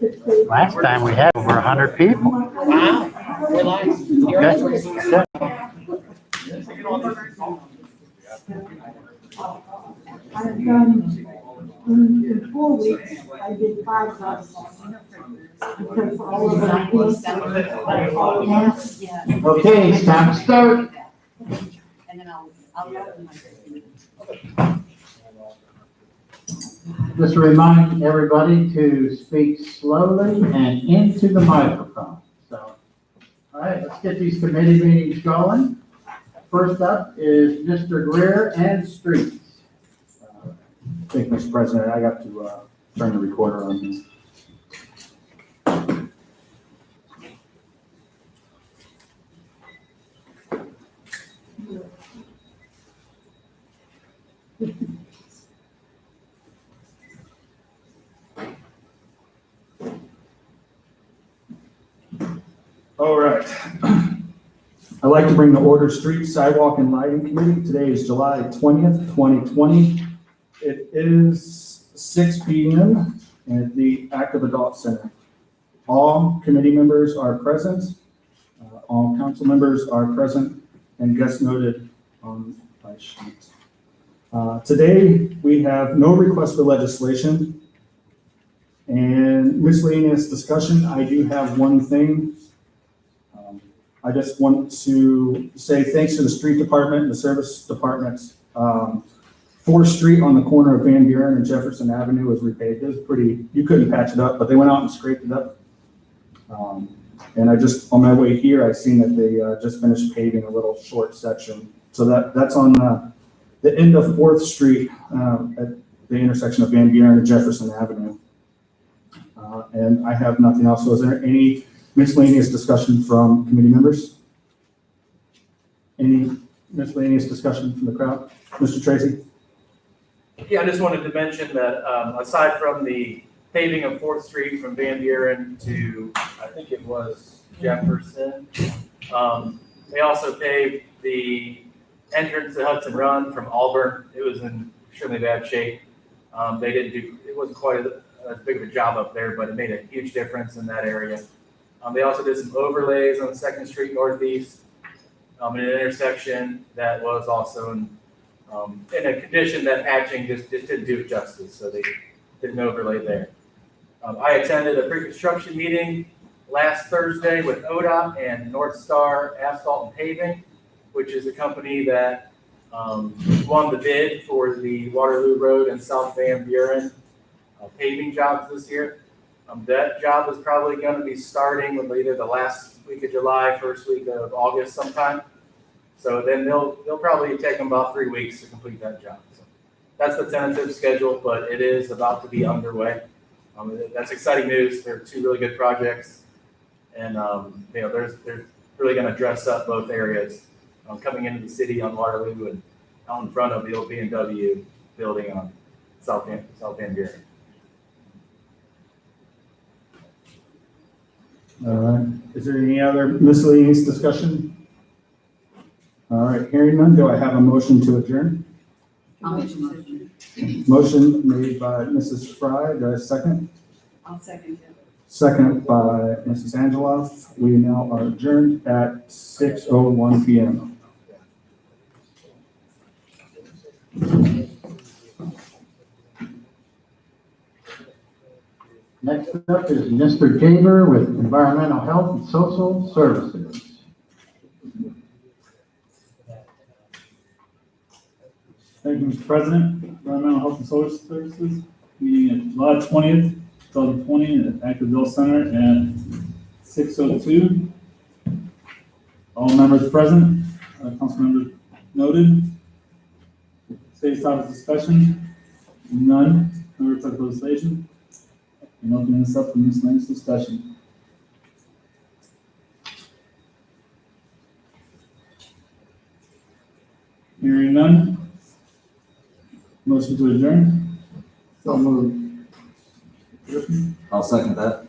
Last time we had over 100 people. Wow, we're live. Okay. I've done, in 4 weeks, I did 5 classes. Because all of them was. Yeah. Okay, it's time to start. And then I'll open my. Just remind everybody to speak slowly and into the microphone. So, all right, let's get these committee meetings going. First up is Mr. Greer and Streets. Thank you, Mr. President. I got to turn the recorder on. All right. I'd like to bring the order Street, Sidewalk, and Lighting Committee. Today is July 20th, 2020. It is 6 p.m. at the Active Adult Center. All committee members are present. All council members are present and guest noted on my sheet. Today, we have no request for legislation and miscellaneous discussion. I do have one thing. I just want to say thanks to the street department and the service departments. 4th Street on the corner of Van Buren and Jefferson Avenue was repaved. It was pretty, you couldn't patch it up, but they went out and scraped it up. And I just, on my way here, I seen that they just finished paving a little short section. So that's on the end of 4th Street at the intersection of Van Buren and Jefferson Avenue. And I have nothing else. So is there any miscellaneous discussion from committee members? Any miscellaneous discussion from the crowd? Mr. Tracy? Yeah, I just wanted to mention that aside from the paving of 4th Street from Van Buren to, I think it was Jefferson, they also paved the entrance to Hudson Run from Auburn. It was in extremely bad shape. They didn't do, it wasn't quite as big of a job up there, but it made a huge difference in that area. They also did some overlays on 2nd Street Northeast in an intersection that was also in a condition that patching just didn't do it justice, so they did an overlay there. I attended a pre-construction meeting last Thursday with ODOT and North Star Asphalt and Paving, which is a company that won the bid for the Waterloo Road and South Van Buren paving jobs this year. That job is probably going to be starting with either the last week of July, first week of August sometime. So then they'll probably take them about 3 weeks to complete that job. So that's the tentative schedule, but it is about to be underway. That's exciting news. They're 2 really good projects, and they're really going to dress up both areas coming into the city on Waterloo and out in front of the old B&W building on South Van Buren. All right. Is there any other miscellaneous discussion? All right, hearing none, do I have a motion to adjourn? I'll make a motion. Motion made by Mrs. Fry, do I have a second? I'll second it. Second by Mrs. Angeloff. We now are adjourned at 6:01 p.m. Next up is Mr. Tabor with Environmental Health and Social Services. Thank you, Mr. President. Environmental Health and Social Services, meeting at July 20th, 2020 at Active Adult Center at 6:02. All members present, council members noted. Today's topic is discussion, none, no request for legislation. And opening this up for miscellaneous discussion. Hearing none. Motion to adjourn. So moved. I'll second that.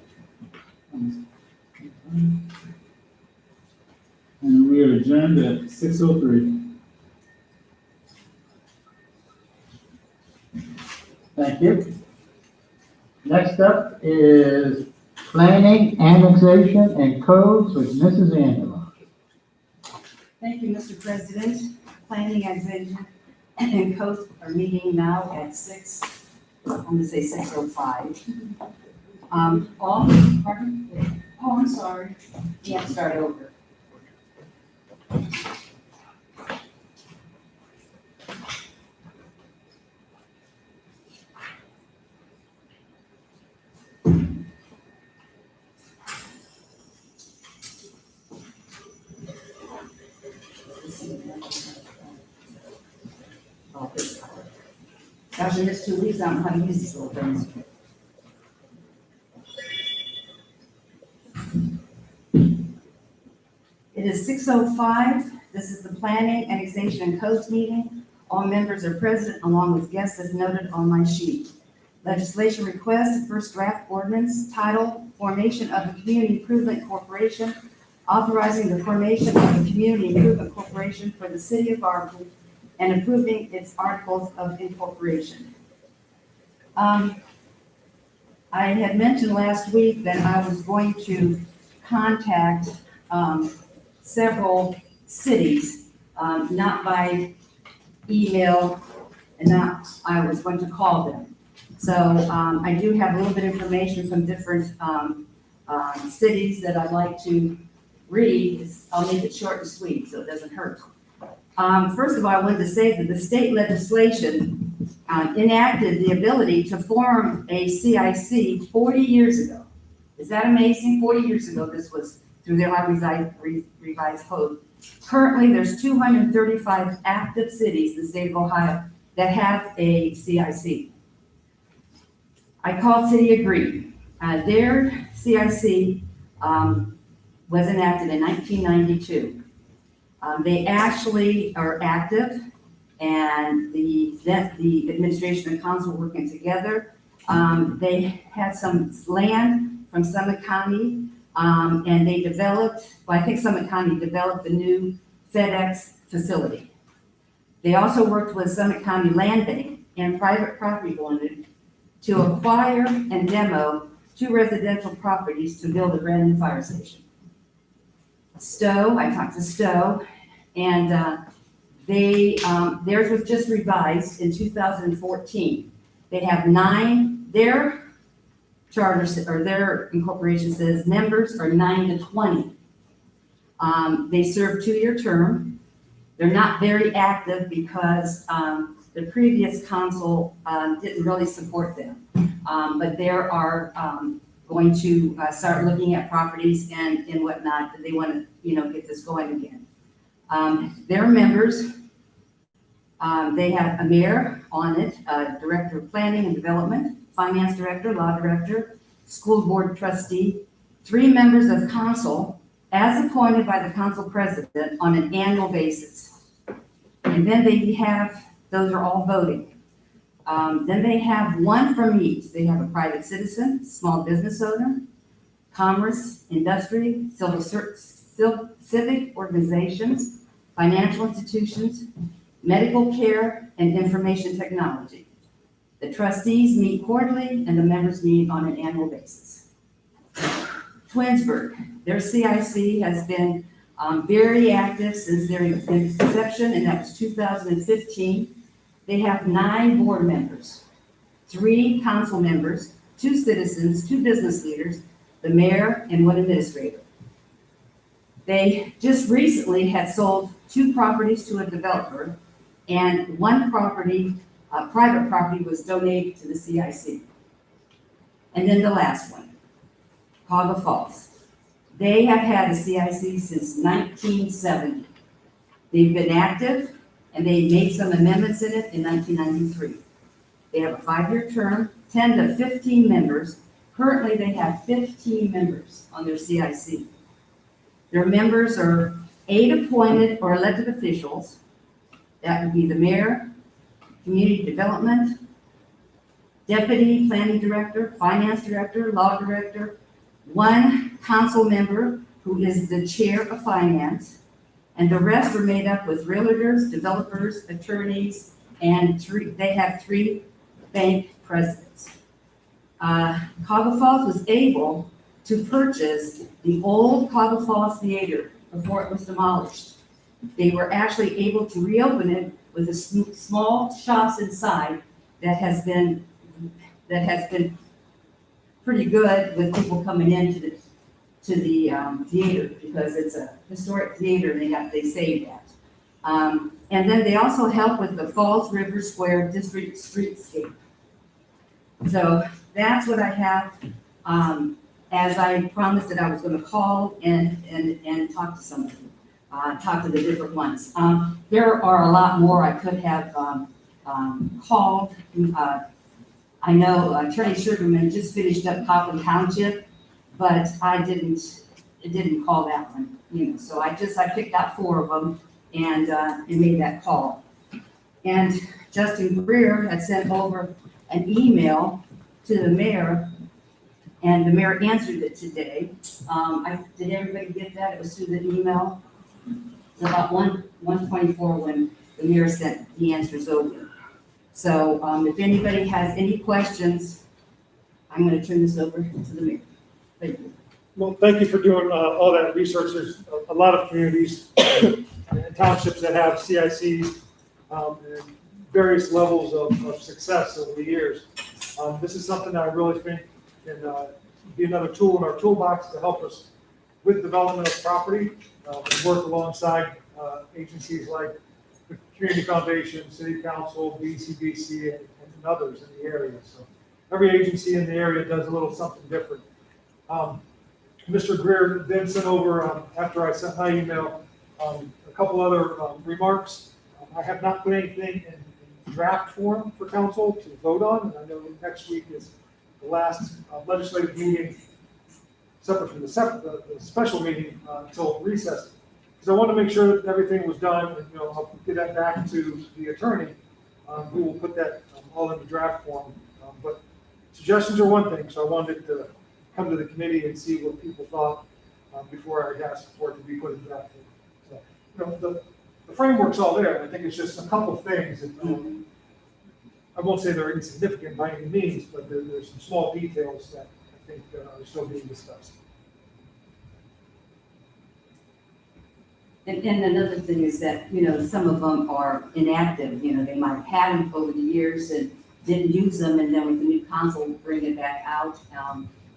And we are adjourned at 6:03. Thank you. Next up is Planning, Annexation, and Codes with Mrs. Angela. Thank you, Mr. President. Planning, Annexation, and Codes are meeting now at 6, I'm gonna say 6:05. Pardon? Oh, I'm sorry. You have to start over. Gosh, in this 2 weeks, I don't know how to use these little things. It is 6:05. This is the Planning, Annexation, and Codes meeting. All members are present along with guests as noted on my sheet. Legislation request, first draft ordinance, title, formation of a community improvement corporation, authorizing the formation of a community improvement corporation for the city of Arlington and approving its articles of incorporation. I had mentioned last week that I was going to contact several cities, not by email, and I was going to call them. So I do have a little bit of information from different cities that I'd like to read. I'll make it short and sweet so it doesn't hurt. First of all, I wanted to say that the state legislation enacted the ability to form a CIC 40 years ago. Is that amazing? 40 years ago, this was through their revised code. Currently, there's 235 active cities in the state of Ohio that have a CIC. I called City of Green. Their CIC was enacted in 1992. They actually are active, and the administration and council working together. They had some land from Summit County, and they developed, well, I think Summit County developed the new FedEx facility. They also worked with Summit County Land Bank and private property owners to acquire and demo 2 residential properties to build a brand new fire station. Stowe, I talked to Stowe, and theirs was just revised in 2014. They have 9, their charter, or their incorporation says members are 9 to 20. They serve 2-year term. They're not very active because the previous council didn't really support them. But they are going to start looking at properties and whatnot. They want to, get this going again. Their members, they have a mayor on it, director of planning and development, finance director, law director, school board trustee, 3 members of council as appointed by the council president on an annual basis. And then they have, those are all voting. Then they have 1 from each. They have a private citizen, small business owner, commerce, industry, civic organizations, financial institutions, medical care, and information technology. The trustees meet quarterly and the members meet on an annual basis. Twinsburg, their CIC has been very active since their inception, and that was 2015. They have 9 board members, 3 council members, 2 citizens, 2 business leaders, the mayor, and 1 administrator. They just recently had sold 2 properties to a developer, and 1 property, private property, was donated to the CIC. And then the last one, Cauga Falls. They have had a CIC since 1970. They've been active, and they made some amendments in it in 1993. They have a 5-year term, 10 to 15 members. Currently, they have 15 members on their CIC. Their members are 8 appointed or elected officials. That would be the mayor, community development, deputy planning director, finance director, law director, 1 council member who is the chair of finance, and the rest are made up with realtors, developers, attorneys, and they have 3 bank presidents. Cauga Falls was able to purchase the old Cottle Falls Theater before it was demolished. They were actually able to reopen it with the small shops inside that has been pretty good with people coming into the theater, because it's a historic theater, and they saved that. And then they also help with the Falls River Square District Streetscape. So that's what I have, as I promised that I was gonna call and talk to somebody, talk to the different ones. There are a lot more I could have, called. I know Attorney Sugarman just finished up Copley Township, but it didn't call that one, so I picked out 4 of them and made that call. And Justin Greer had sent over an email to the mayor, and the mayor answered it today. Did everybody get that? It was through the email. It's about 1:24 when the mayor sent the answers over. So if anybody has any questions, I'm going to turn this over to the mayor. Thank you. Well, thank you for doing all that research. There's a lot of communities and townships that have CICs and various levels of success over the years. This is something that I really think can be another tool in our toolbox to help us with development of property, and work alongside agencies like the Community Foundation, City Council, BCBC, and others in the area. So every agency in the area does a little something different. Mr. Greer then sent over, after I sent my email, a couple other remarks. I have not put anything in draft form for council to vote on, and I know next week is the last legislative meeting, separate from the special meeting until recess. Because I want to make sure that everything was done, and I'll get that back to the attorney, who will put that all in the draft form. But suggestions are one thing, so I wanted to come to the committee and see what people thought before I asked for it to be put in draft form. So, the framework's all there. I think it's just a couple things that, I won't say they're insignificant by any means, but there's some small details that I think are still being discussed. And another thing is that, some of them are inactive, they might have had them over the years and didn't use them, and then with the new console, bring it back out,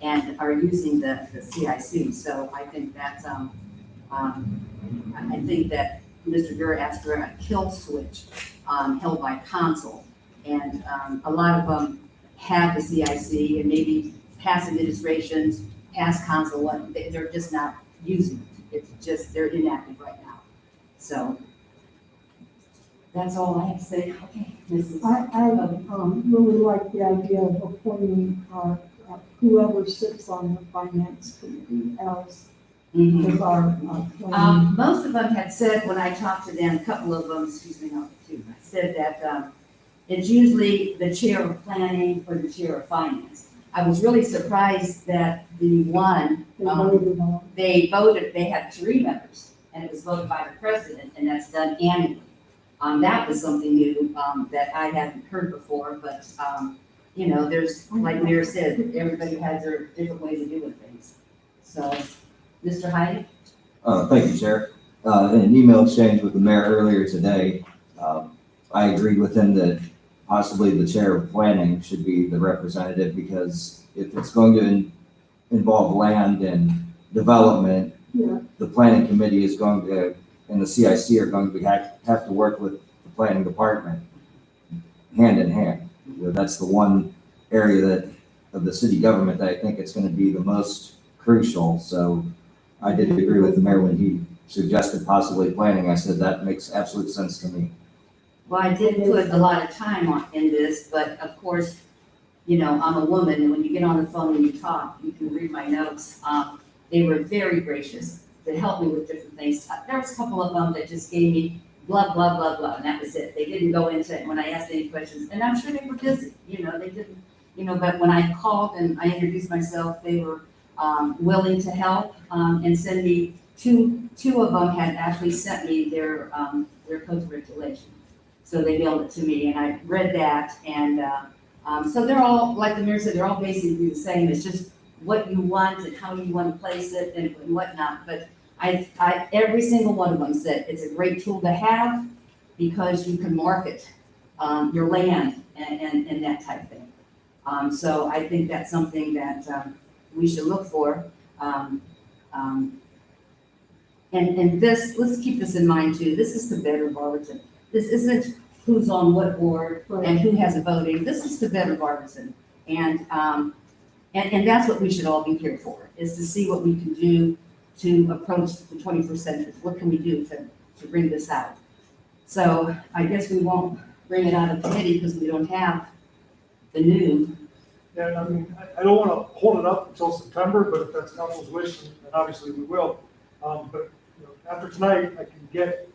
and are using the CIC. So I think that's, I think that Mr. Gurr asked for a kill switch, held by console. And a lot of them have the CIC, and maybe past administrations, past console, they're just not using it. It's just, they're inactive right now. So that's all I have to say. Okay, Mrs. I really like the idea of appointing whoever sits on the finance committee as our planning. Most of them had said, when I talked to them, a couple of them, not two, said that it's usually the chair of planning or the chair of finance. I was really surprised that the one, they voted, they had 3 members, and it was voted by the president, and that's done annually. That was something new that I hadn't heard before, but there's, like Mayor said, everybody has their different ways of doing things. So, Mr. Heidi? Thank you, Chair. In an email exchange with the mayor earlier today, I agreed with him that possibly the chair of planning should be the representative, because if it's going to involve land and development, the planning committee is going to, and the CIC are going to have to work with the planning department hand in hand. That's the one area of the city government that I think it's going to be the most crucial. So I did agree with the mayor when he suggested possibly planning. I said that makes absolute sense to me. Well, I did put a lot of time in this, but of course, I'm a woman, and when you get on the phone and you talk, you can read my notes. They were very gracious to help me with different things. There was a couple of them that just gave me blah, blah, blah, blah, and that was it. They didn't go into it when I asked any questions, and I'm sure they were busy, they didn't, but when I called and I introduced myself, they were willing to help and send me two of them had actually sent me their code of regulation. So they mailed it to me, and I read that, and so they're all, like the mayor said, they're all basically the same. It's just what you want and how you want to place it and whatnot. But every single one of them said it's a great tool to have because you can market your land and that type of thing. So I think that's something that we should look for. And this, let's keep this in mind too. This is to better Barberton. This isn't who's on what board and who has a voting. This is to better Barberton. And that's what we should all be here for, is to see what we can do to approach the 21st century. What can we do to bring this out? So I guess we won't bring it out of committee because we don't have the new. Yeah, I mean, I don't want to hold it up until September, but if that's council's wish, then obviously we will. But you know, after tonight, I can get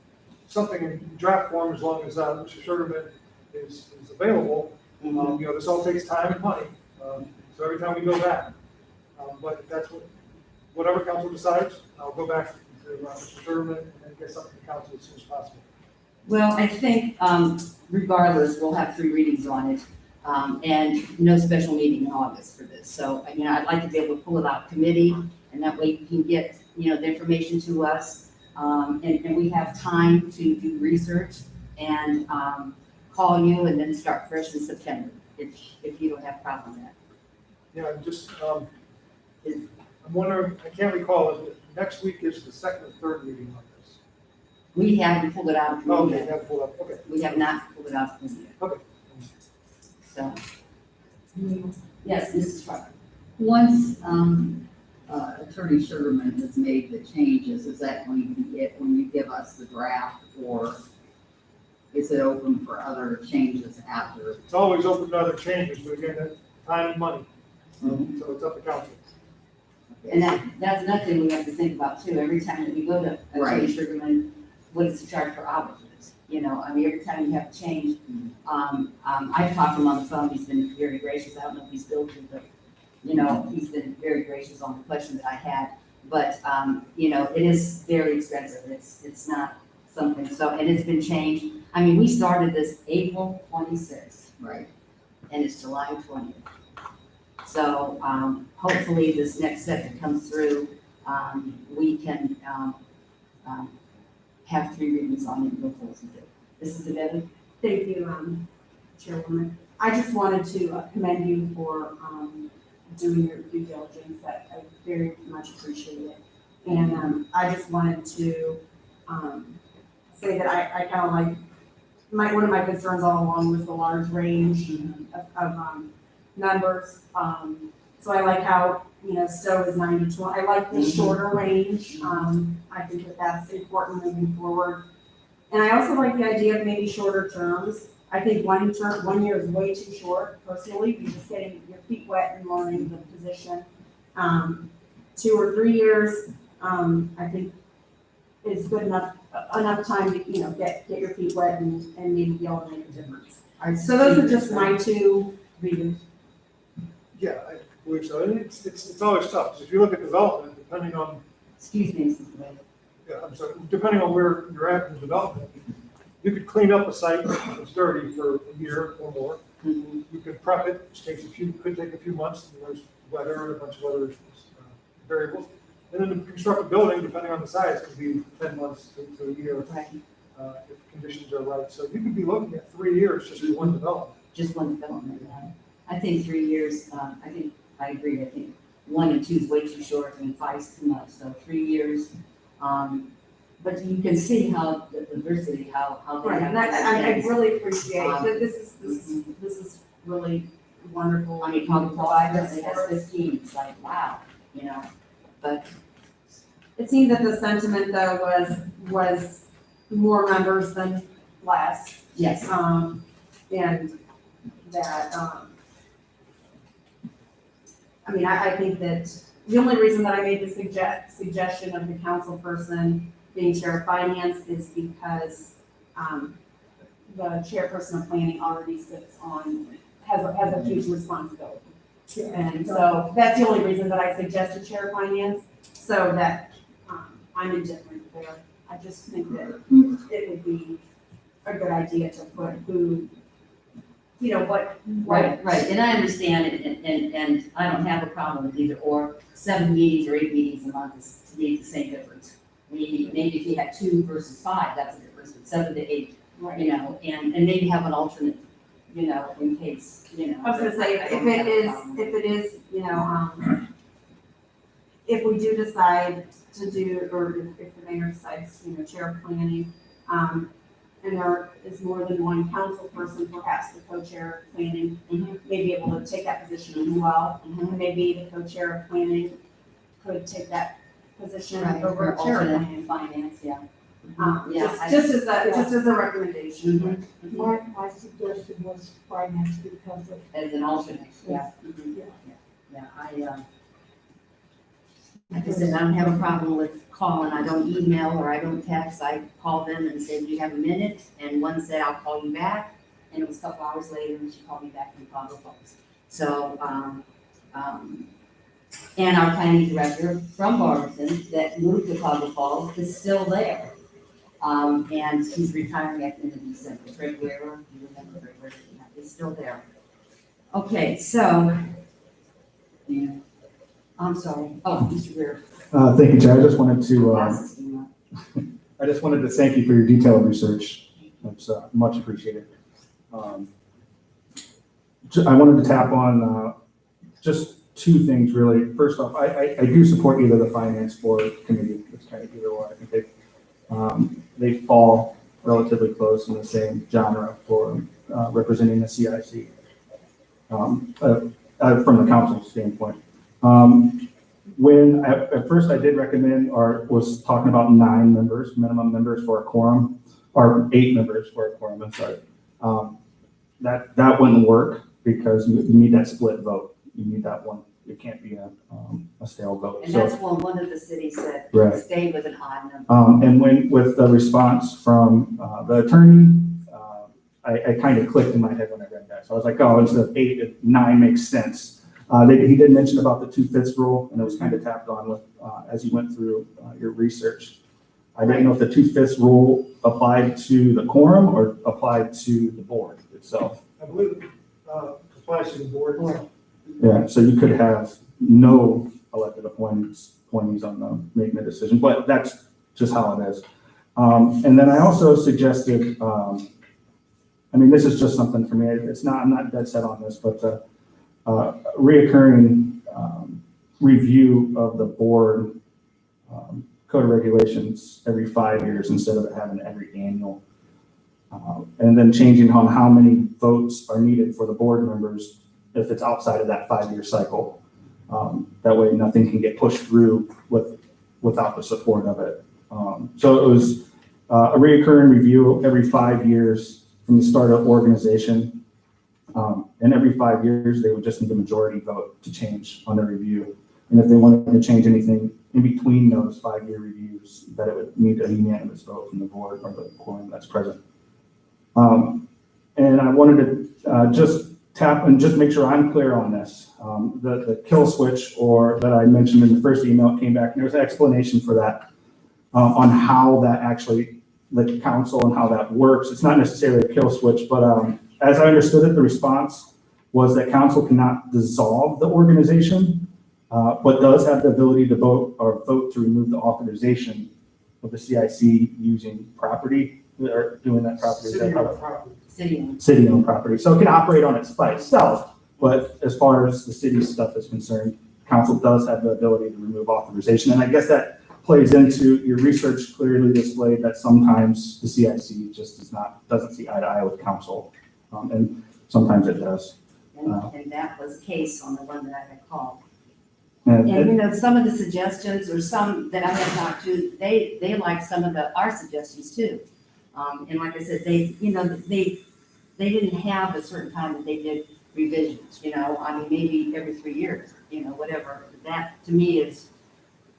something in draft form as long as Mr. Sugarman is available. You know, this all takes time and money, so every time we go back. But if that's whatever council decides, I'll go back to Mr. Sugarman and get something to council as soon as possible. Well, I think regardless, we'll have 3 readings on it. And no special meeting in August for this. So, you know, I'd like to be able to pull it out committee, and that way you can get, you know, the information to us. And we have time to do research and call you and then start fresh in September, if you don't have a problem with that. Yeah, I'm just, I'm wondering, I can't recall, if next week is the second or third meeting on this. We haven't pulled it out of Oh, committee okay, yet. have pulled up, okay. We have not pulled it out of committee yet. Okay. So, yes, Mrs. Schreiber. Once Attorney Sugarman has made the changes, is that going to be it when you give us the draft, or is it open for other changes after? It's always open to other changes, but again, that's time and money. So it's up to council. And that's another thing we have to think about too. Every time that we go to Attorney Right. Sugarman, what is the charge for auditors? You know, I mean, every time you have a change, I've talked to him on the phone. He's been very gracious. I don't know if he's billed you, but, you know, he's been very gracious on the questions that I had. But, you know, it is very expensive. It's not something, so, and it's been changed. I mean, we started this April 26th. Right. And it's July 20th. So hopefully this next set that comes through, we can have 3 readings on it and go forward with it. This is Debbie. Thank you, Chairwoman. I just wanted to commend you for doing your due diligence. That I very much appreciate it. And I just wanted to say that I kind of like, one of my concerns all along was the large range of numbers. So I like how, you know, Stowe is 90-20. I like the shorter range. I think that that's important moving forward. And I also like the idea of maybe shorter terms. I think 1 year is way too short, personally. You're just getting your feet wet and learning the position. 2 or 3 years, I think is good enough time to, you know, get your feet wet and maybe be able to make a difference. So those are just my 2 readings. Yeah, I believe so. And it's always tough, because if you look at development, depending on, Excuse me, Mrs. Debbie. yeah, I'm sorry, depending on where you're at in development, you could clean up a site that's dirty for a year or more. Mhm. You could prep it, which could take a few months, and there's weather and a bunch of other variables. And then to construct a building, depending on the size, could be 10 months to a year, Right. if conditions are right. So you could be looking at 3 years just for one development. Just one development. I think 3 years, I agree. I think 1 and 2 is way too short and 5 is too much. So 3 years. But you can see how the diversity, how they Right, have. and I things. really appreciate that this is really wonderful. I mean, talking to 5, that's 15. It's like, wow, you know, but It seemed that the sentiment though was more members than less. yes. And that, I mean, I think that the only reason that I made the suggestion of the council person being chair of finance is because, the chairperson of planning already sits on, has a huge responsibility. And so that's the only reason that I suggested chair of finance, so that, I'm indifferent there. I just think that it would be a good idea to put who you know, what. Right. Right, and I understand it, and I don't have a problem with either or. 7 meetings or 8 meetings a month is, to me, the same difference. Maybe if you had 2 versus 5, that's a difference, but 7 to 8, you know, and maybe have an alternate, you know, in case, you know. I was gonna say, if it is, you know, if we do decide to do, or if the mayor decides, you know, chair of planning, and there is more than one council person, perhaps the co-chair of planning may be able to take that position as well. And maybe the co-chair of planning could take that position Right, over or chair of alternate planning. in finance, yeah. Just as a recommendation. My suggestion was finance because of. As an alternate, yeah. Yeah. Yeah, like I said, I don't have a problem with calling, I don't email or I don't text, I call them and say, do you have a minute? And one said, I'll call you back, and it was a couple hours later, and she called me back from Chicago Falls. So, and our planning director from Barberton that moved to Chicago Falls is still there. And he's retiring at the end of December. Greg Ware, you remember Greg Ware, yeah, he's still there. Okay, so, yeah. I'm sorry. Oh, Mr. Ware. Thank you, Chair. I just wanted to, Glasses came up. I just wanted to thank you for your detailed research. It's much appreciated. I wanted to tap on just 2 things, really. First off, I do support either the finance or committee. It's kind of either or. I think they fall relatively close in the same genre for representing the CIC from the council standpoint. When at first I did recommend or was talking about 9 members, minimum members for a quorum, or 8 members for a quorum, I'm sorry. That wouldn't work because you need that split vote. You need that one. It can't be a stale vote. And So, that's one of the cities said, Right. stay with an odd number. and with the response from the attorney, I kind of clicked in my head when I read that. So I was like, oh, instead of 8, 9 makes sense. He did mention about the 2/5 rule, and it was kind of tapped on with, as you went through your research. I didn't know if the 2/5 rule applied to the quorum or applied to the board itself. I believe, applies to the board. Yeah, so you could have no elected appointees on making the decision, but that's just how it is. And then I also suggested, I mean, this is just something for me. I'm not dead set on this, but reoccurring review of the board code of regulations every 5 years instead of having every annual. And then changing on how many votes are needed for the board members if it's outside of that 5-year cycle. That way nothing can get pushed through without the support of it. So it was a reoccurring review every 5 years from the start of organization. And every 5 years, they would just need a majority vote to change on the review. And if they wanted to change anything in between those 5-year reviews, that it would need a unanimous vote from the board or the quorum that's present. And I wanted to just tap and just make sure I'm clear on this. The kill switch, or that I mentioned in the first email, came back, and there was an explanation for that on how that actually, the council and how that works. It's not necessarily a kill switch, but as I understood it, the response was that council cannot dissolve the organization, but does have the ability to vote to remove the authorization of the CIC using property, or doing that property. City-owned property. City-owned property. So it can operate on its by itself, but as far as the city's stuff is concerned, council does have the ability to remove authorization. And I guess that plays into your research clearly displayed that sometimes the CIC just doesn't see eye to eye with council. And sometimes it does. And that was the case on the one that I had called. And And, you know, some of the suggestions, or some that I had talked to, they like some of our suggestions too. And like I said, they didn't have a certain time that they did revisions, you know, I mean, maybe every 3 years, you know, whatever. That to me is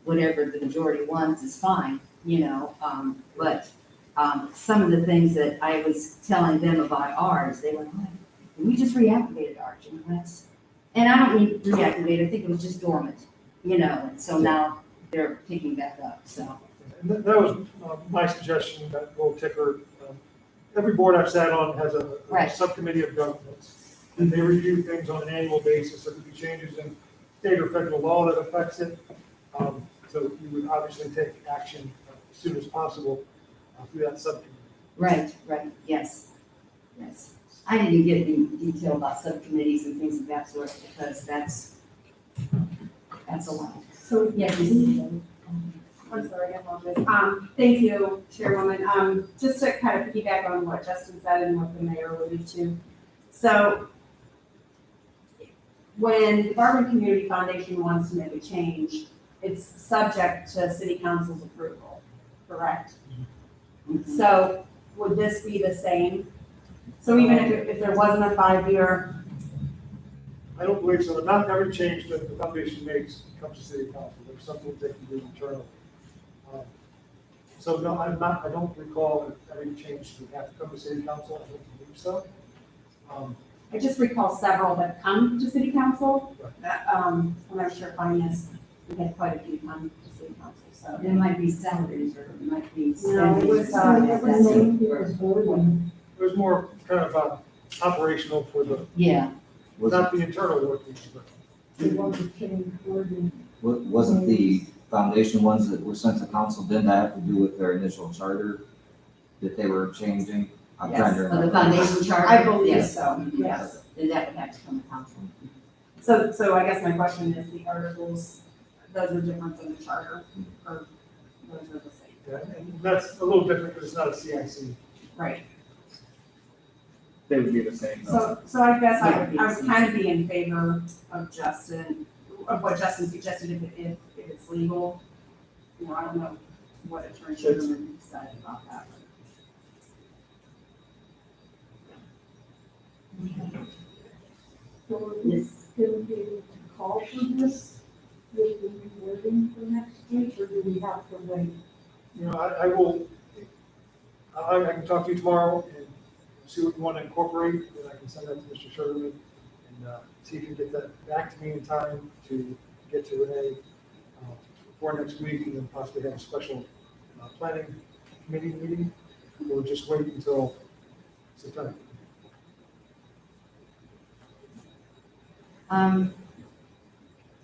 whatever the majority wants is fine, you know, but some of the things that I was telling them about ours, they were like, we just reactivated ours, you know, and I don't mean reactivate, I think it was just dormant, you know, and so now they're picking back up, so. And that was my suggestion that Will Ticker every board I've sat on has a Right. subcommittee of governance. And they review things on an annual basis. There could be changes in state or federal law that affects it. So you would obviously take action as soon as possible through that subcommittee. Right, yes, yes. I didn't get any detail about subcommittees and things of that sort because that's a lot. So, Yes, I'm sorry, I apologize. Thank you, Chairwoman. Just to kind of piggyback on what Justin said and what the mayor alluded to. So when the Barber Community Foundation wants to make a change, it's subject to city council's approval, correct? So would this be the same? So even if there wasn't a 5-year, I don't believe so. Not every change that the foundation makes comes to city council. There's some things they can do internally. So no, I don't recall that every change would have to come to city council. I don't believe so. I just recall several that come to city council. When I was chair of finance, we had quite a few come to city council, so. It might be salaries or it might be No, it was, spending. every name is voting. It was more kind of operational for the, Yeah, not the internal workings, but They want to change wording. Wasn't the foundation ones that were sent to council, didn't that have to do with their initial charter that they were changing? I'm trying to yes, for the remember. foundation charter. I believe yes. so, Mhm. yes. Then that would have to come to council. So I guess my question is, the articles, those are different than the charter, or those are the same? yeah, and that's a little different because it's not a CIC. Right. They would be the same though. So I guess That would be I would the kind of be in favor of Justin, of what Justin suggested if it's legal. You know, I don't know what Attorney Sugarman decided about that. So is going to be able to call for this with the new wording for next week, or do we have to wait? You know, I will, I can talk to you tomorrow and see what you want to incorporate, and I can send that to Mr. Sugarman and see if you can get that back to me in time to get to Renee before next week, and then possibly have a special planning committee meeting, or just wait until September.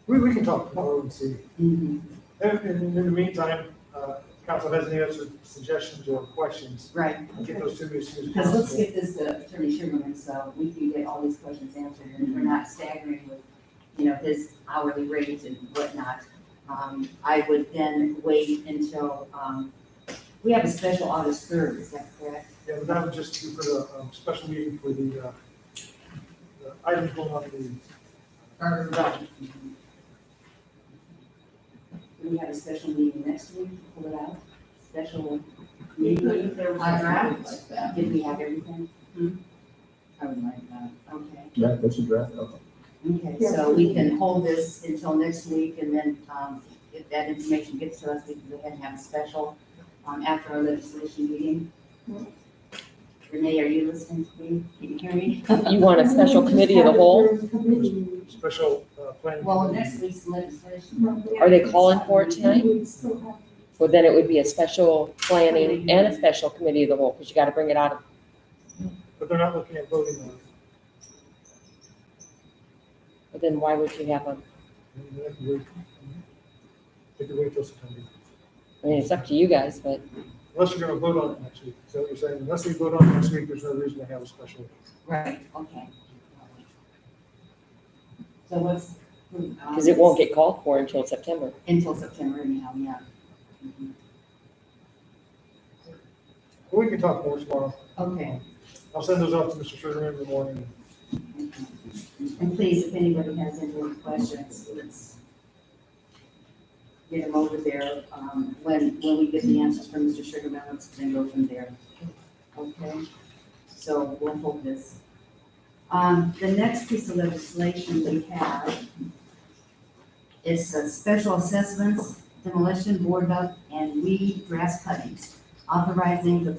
We can talk tomorrow and see. Mhm. And in the meantime, council has any other suggestions or questions, Right. get those to me as soon as Because let's possible. get this to Attorney Sugarman so we can get all these questions answered and we're not staggering with, you know, his hourly rate and whatnot. I would then wait until, we have a special August 3rd, is that correct? Yeah, but that would just be for the special meeting for the items going on the document. Do we have a special meeting next week to pull it out? Special Maybe meeting? if there was I a draft. draft like that, Did we have everything? I would like that. Okay. Yeah, that's a draft. Okay. Okay, so we can hold this until next week and then, if that information gets to us, we can go ahead and have a special, after our legislation meeting. Renee, are you listening to me? Can you hear me? You want a special committee of the whole? Special planning. Well, committee. next week's legislation. Are they calling for it tonight? We still have Well, then it would be a special planning and a special committee of the whole, because you gotta bring it out. But they're not looking at voting on it. But then why would you have a, They have to wait. They can wait till September. I mean, it's up to you guys, but Unless you're gonna vote on it next week. So what you're saying, unless we vote on it next week, there's no reason to have a special. Right, okay. So what's? because it won't get called for until September. Until September anyhow, yeah. Mhm. We can talk more tomorrow. Okay. I'll send those off to Mr. Sugarman in the morning. And please, if anybody has any questions, let's get them over there. When we get the answers from Mr. Sugarman, let's then go from there. Okay? So we'll hold this. The next piece of legislation we have is special assessments, demolition, board up, and weed grass cuttings, authorizing the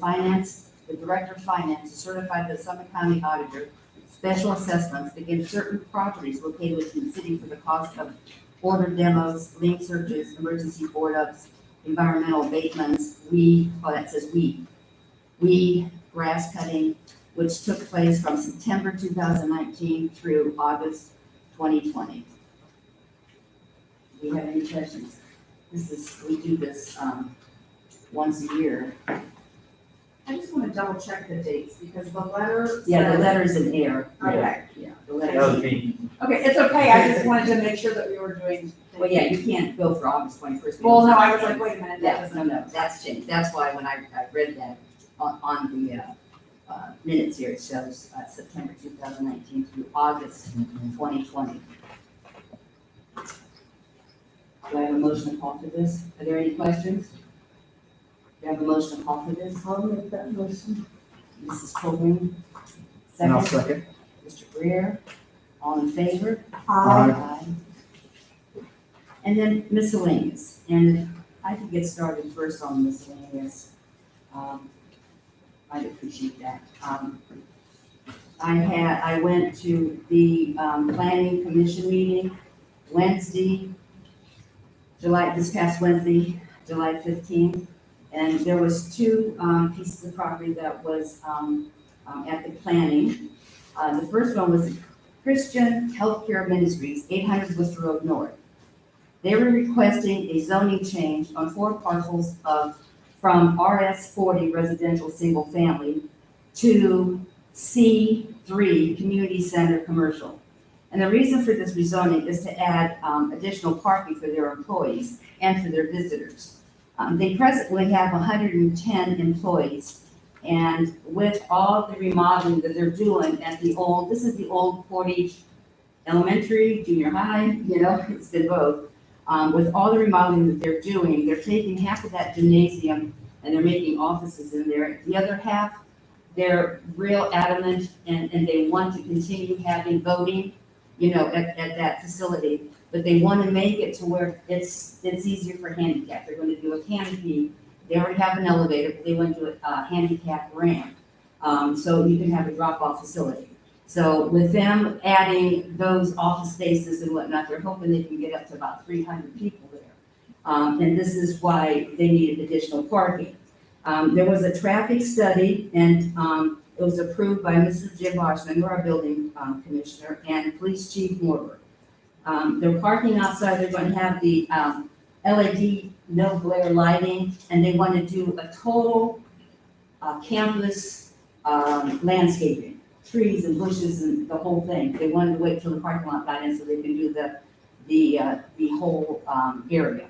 director of finance to certify the Summit County auditor special assessments against certain properties located within the city for the cost of order demos, lien searches, emergency board ups, environmental abatements, that says weed grass cutting, which took place from September 2019 through August 2020. Do you have any questions? We do this once a year. I just want to double check the dates because the letter. Yeah, the says- letter's in air. Okay. Yeah, the That letter's was in me. Okay, it's okay. I just wanted to make sure that we were doing. Well, yeah, you can't go for August 21st. Well, no, I was like, wait a minute. that Yeah, was- no, that's changed. That's why when I read that on the minutes here, it shows September 2019 through August 2020. Do I have a motion to call for this? Are there any questions? Do you have a motion to call for this? I'll make that motion. Mrs. Coleman, And I'll second. second. Mr. Greer, all in favor? Aye. And then miscellaneous, and I could get started first on miscellaneous. I'd appreciate that. I went to the planning commission meeting this past Wednesday, July 15th. And there was two pieces of property that was at the planning. The first one was Christian Healthcare Ministries, 800 Worcester Road North. They were requesting a zoning change on 4 parcels from RS 40 residential single family to C3 community center commercial. And the reason for this rezoning is to add additional parking for their employees and for their visitors. They presently have 110 employees, and with all the remodeling that they're doing at this is the old Portage Elementary, junior high, it's been both. With all the remodeling that they're doing, they're taking half of that gymnasium and they're making offices in there. The other half, they're real adamant and they want to continue having voting, at that facility. But they want to make it to where it's easier for handicap. They're going to do a canopy. They already have an elevator, but they want to do a handicap ramp. So you can have a drop-off facility. So with them adding those office spaces and whatnot, they're hoping they can get up to about 300 people there. And this is why they needed additional parking. There was a traffic study and it was approved by Mrs. Jim Washman, our building commissioner, and Police Chief Morber. They're parking outside, they're going to have the LED no glare lighting, and they want to do a total campus landscaping. Trees and bushes and the whole thing. They wanted to wait till the parking lot got in so they can do the whole area.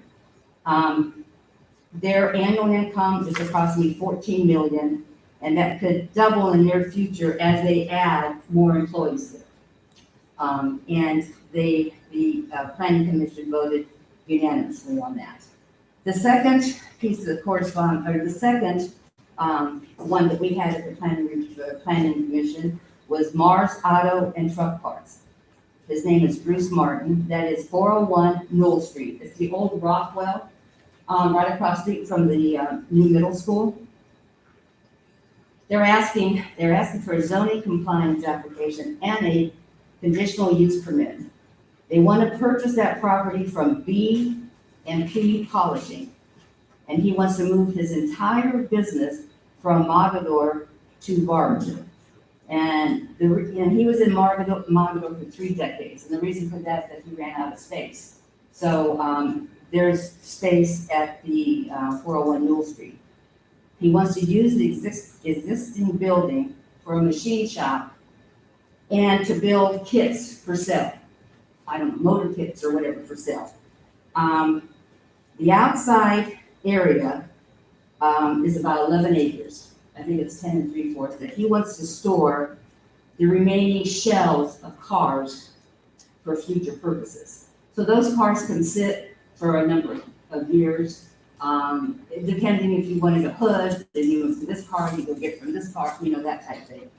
Their annual income is approximately 14 million, and that could double in the near future as they add more employees there. And the planning commission voted unanimously on that. The second piece of the second one that we had at the planning commission was Mars Auto and Truck Parts. His name is Bruce Martin. That is 401 Newell Street. It's the old Rockwell, right across the street from the new middle school. They're asking for a zoning compliance application and a conditional use permit. They want to purchase that property from B&P Polishing, and he wants to move his entire business from Mogador to Barberton. And he was in Mogador for 3 decades, and the reason for that is that he ran out of space. So there's space at the 401 Newell Street. He wants to use the existing building for a machine shop and to build kits for sale. I don't know, motor kits or whatever for sale. The outside area is about 11 acres. I think it's 10 3/4 that he wants to store the remaining shells of cars for future purposes. So those cars can sit for a number of years, depending if you wanted a hood, then you went from this car, you go get from this car, that type of thing.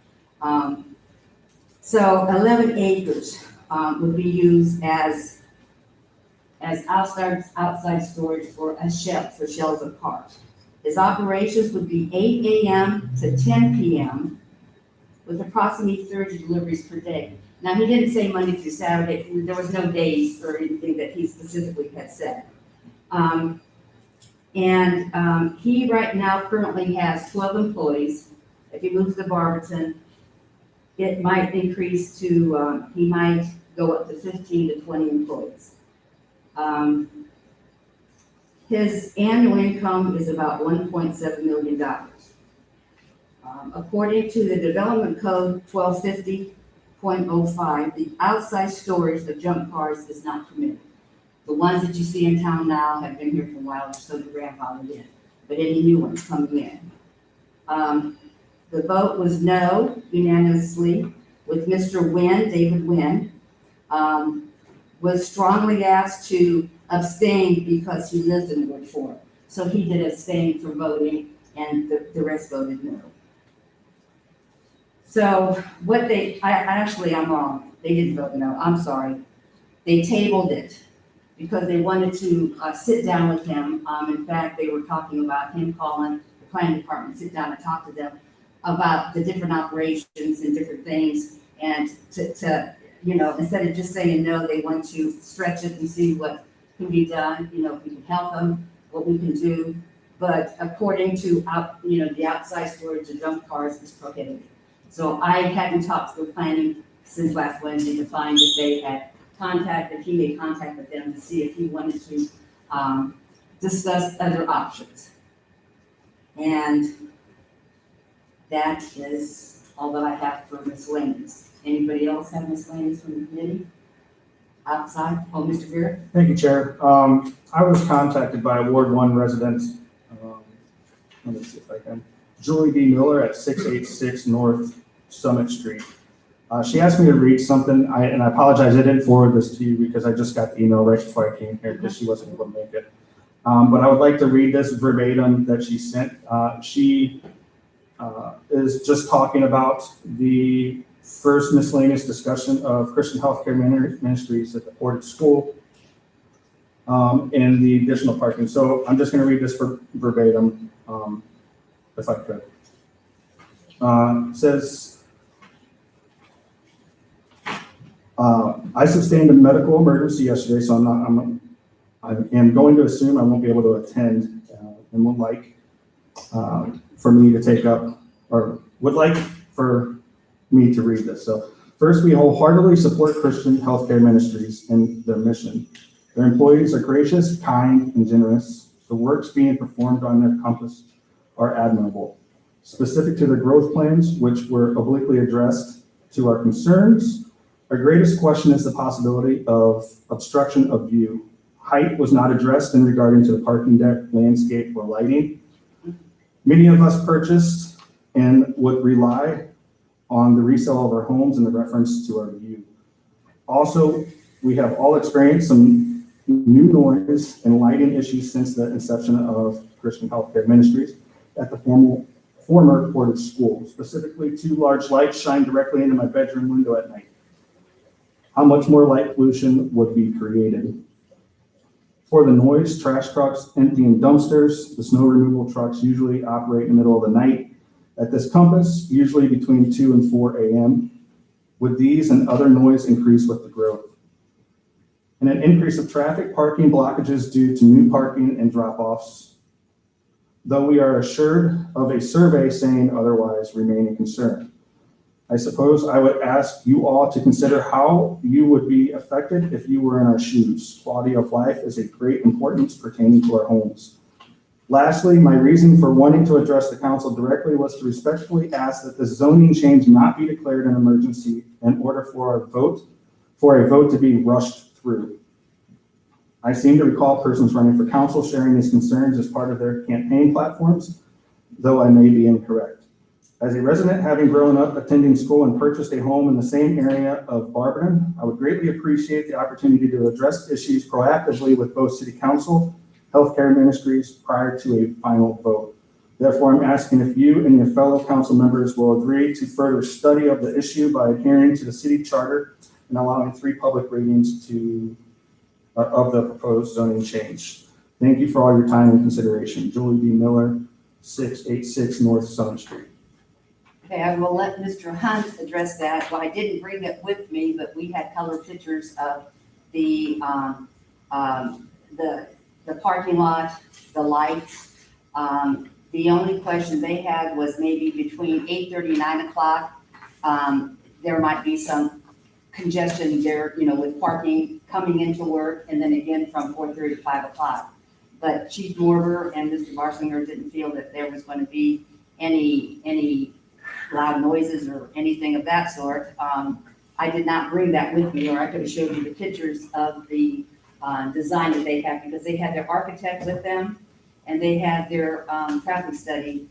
So 11 acres would be used as outside storage for shells of cars. His operations would be 8 a.m. to 10 p.m. with approximately 30 deliveries per day. Now, he didn't say Monday through Saturday. There was no days or anything that he specifically had said. He right now currently has 12 employees, If he moves to Barberton, it might increase to, he might go up to 15 to 20 employees. His annual income is about $1.7 million. According to the Development Code 1250.05, the outside storage of junk cars is not permitted. The ones that you see in town now have been here for a while, so they're grandfathered in, but any new ones coming in. The vote was no unanimously, with Mr. Wynn, David Wynn, was strongly asked to abstain because he lives in Ward 4. So he did abstain from voting, and the rest voted no. So what I'm wrong. They didn't vote no, I'm sorry. They tabled it because they wanted to sit down with him. In fact, they were talking about him calling the planning department, sit down and talk to them about the different operations and different things. And to instead of just saying no, they want to stretch it and see what can be done, if we can help them, what we can do. But according to, the outside storage of junk cars is prohibited. So I hadn't talked to the planning since last Wednesday to find if they had he made contact with them to see if he wanted to discuss other options. And that is all that I have for miscellaneous. Anybody else have miscellaneous from the committee? Outside? Oh, Mr. Vera? Thank you, Chair. I was contacted by a Ward 1 resident, let me see if I can, Julie D. Miller at 686 North Summit Street. She asked me to read something, and I apologize, I didn't forward this to you because I just got the email right before I came here because she wasn't able to make it. But I would like to read this verbatim that she sent. She is just talking about the first miscellaneous discussion of Christian Healthcare Ministries at the Portage School and the additional parking. So I'm just going to read this for verbatim, if I could. It says, I sustained a medical emergency yesterday, so I am going to assume I won't be able to attend and would like for me to take up, or would like for me to read this. So first, we wholeheartedly support Christian Healthcare Ministries and their mission. Their employees are gracious, kind, and generous. The works being performed on their campus are admirable. Specific to their growth plans, which were obliquely addressed to our concerns, our greatest question is the possibility of obstruction of view. Height was not addressed in regarding to the parking deck, landscape, or lighting. Many of us purchased and would rely on the resale of our homes in the reference to our view. Also, we have all experienced some new noise and lighting issues since the inception of Christian Healthcare Ministries at the former Portage School. Specifically, 2 large lights shine directly into my bedroom window at night. How much more light pollution would be created? For the noise, trash trucks emptying dumpsters, the snow removal trucks usually operate in the middle of the night at this campus, usually between 2 and 4 a.m. Would these and other noise increase with the growth? And an increase of traffic, parking blockages due to new parking and drop-offs. Though we are assured of a survey saying otherwise, remaining concerned. I suppose I would ask you all to consider how you would be affected if you were in our shoes. Quality of life is of great importance pertaining to our homes. Lastly, my reason for wanting to address the council directly was to respectfully ask that the zoning change not be declared an emergency in order for a vote to be rushed through. I seem to recall persons running for council sharing these concerns as part of their campaign platforms, though I may be incorrect. As a resident, having grown up attending school and purchased a home in the same area of Barberton, I would greatly appreciate the opportunity to address issues proactively with both City Council, Healthcare Ministries prior to a final vote. Therefore, I'm asking if you and your fellow council members will agree to further study of the issue by adhering to the city charter and allowing 3 public readings of the proposed zoning change. Thank you for all your time and consideration. Julie D. Miller, 686 North Summit Street. Okay, I will let Mr. Hunt address that. Well, I didn't bring it with me, but we had color pictures of the parking lot, the lights. The only question they had was maybe between 8:30 and 9 o'clock. There might be some congestion there, with parking coming into work, and then again from 4:30 to 5 o'clock. But Chief Morber and Mr. Barsinger didn't feel that there was going to be any loud noises or anything of that sort. I did not bring that with me, or I could have showed you the pictures of the design that they have, because they had their architect with them, and they had their traffic study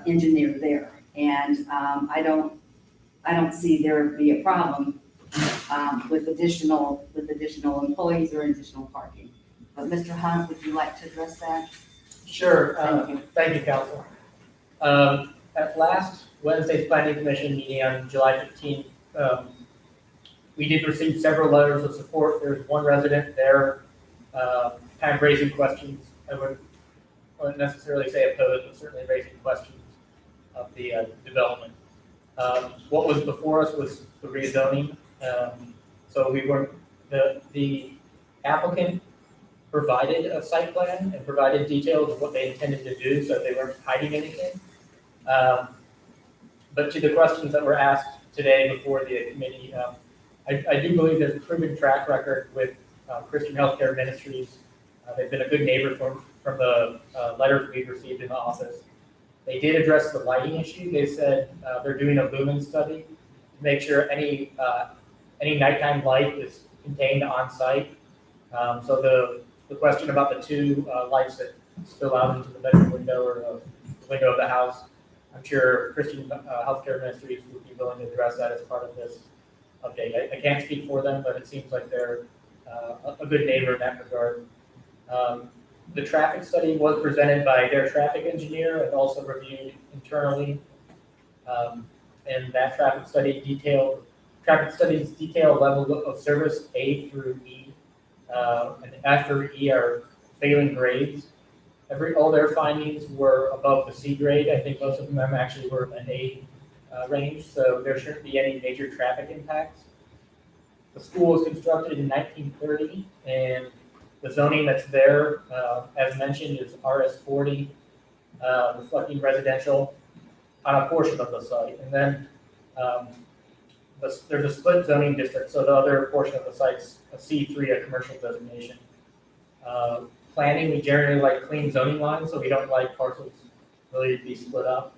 engineer there. And I don't see there be a problem with additional employees or additional parking. But Mr. Hunt, would you like to address that? Sure. Thank you. Thank you, Council. At last Wednesday's planning commission meeting on July 15th, we did receive several letters of support. There's one resident there kind of raising questions. I wouldn't necessarily say opposed, but certainly raising questions of the development. What was before us was the rezoning. So the applicant provided a site plan and provided details of what they intended to do, so they weren't hiding anything. But to the questions that were asked today before the committee, I do believe there's a proven track record with Christian Healthcare Ministries. They've been a good neighbor from the letters we've received in the office. They did address the lighting issue. They said they're doing a lumen study to make sure any nighttime light is contained on site. So the question about the two lights that spill out into the bedroom window or the window of the house, I'm sure Christian Healthcare Ministries would be willing to address that as part of this update. I can't speak for them, but it seems like they're a good neighbor in that regard. The traffic study was presented by their traffic engineer and also reviewed internally. And that traffic studies detail level of service A through E. And F through E are failing grades. All their findings were above the C grade. I think most of them actually were in the A range, so there shouldn't be any major traffic impacts. The school was constructed in 1930, and the zoning that's there, as mentioned, is RS40, reflecting residential on a portion of the site. And then there's a split zoning district, so the other portion of the site's a C3, a commercial designation. Planning, we generally like clean zoning lines, so we don't like parcels really to be split up.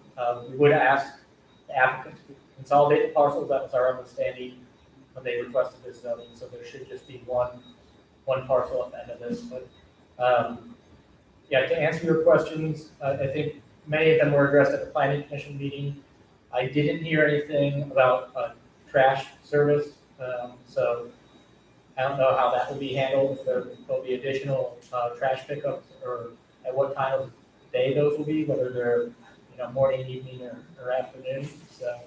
We would ask the applicant to consolidate the parcels. That was our understanding when they requested this zoning, so there should just be one parcel at the end of this. But yeah, to answer your questions, I think many of them were addressed at the planning commission meeting. I didn't hear anything about trash service, so I don't know how that will be handled, if there'll be additional trash pickups, or at what time of day those will be, whether they're morning, evening, or afternoon. So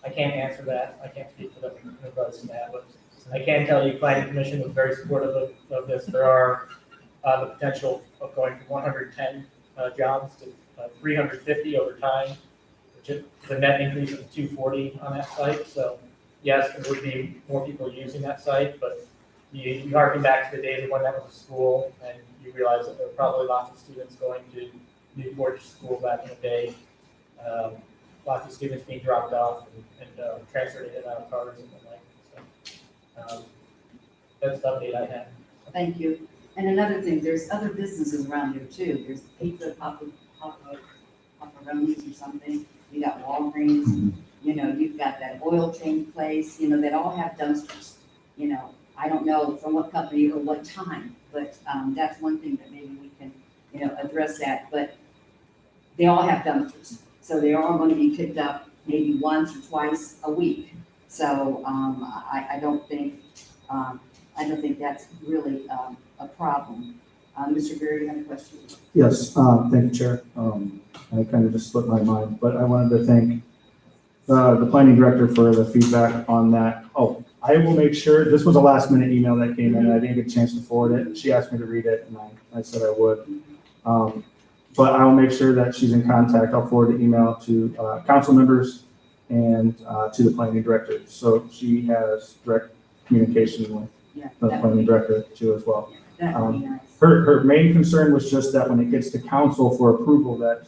I can't answer that. I can't speak for them in regards to that, but I can tell you planning commission was very supportive of this. There are the potential of going from 110 jobs to 350 over time, which is the net increase of 240 on that site. So yes, there would be more people using that site, but you harken back to the days of when that was a school, and you realize that there were probably lots of students going to Newport School back in the day. Lots of students being dropped off and transferred in and out of cars and the like. So that's the update I have. Thank you. And another thing, there's other businesses around here too. There's pizza, pepperonis or something. You got Walgreens, you've got that oil change place, that all have dumpsters. I don't know from what company or what time, but that's one thing that maybe we can, address that. But they all have dumpsters. So they're all going to be picked up maybe once or twice a week. So I don't think that's really a problem. Mr. Berry, you have a question? Yes, thank you, Chair. I kind of just slipped my mind, but I wanted to thank the planning director for the feedback on that. Oh, I will make sure, this was a last minute email that came in. I didn't get a chance to forward it. She asked me to read it, and I said I would. But I will make sure that she's in contact. I'll forward the email to council members and to the planning director. So she has direct communication with the planning director too as well. That would be nice. her main concern was just that when it gets to council for approval, that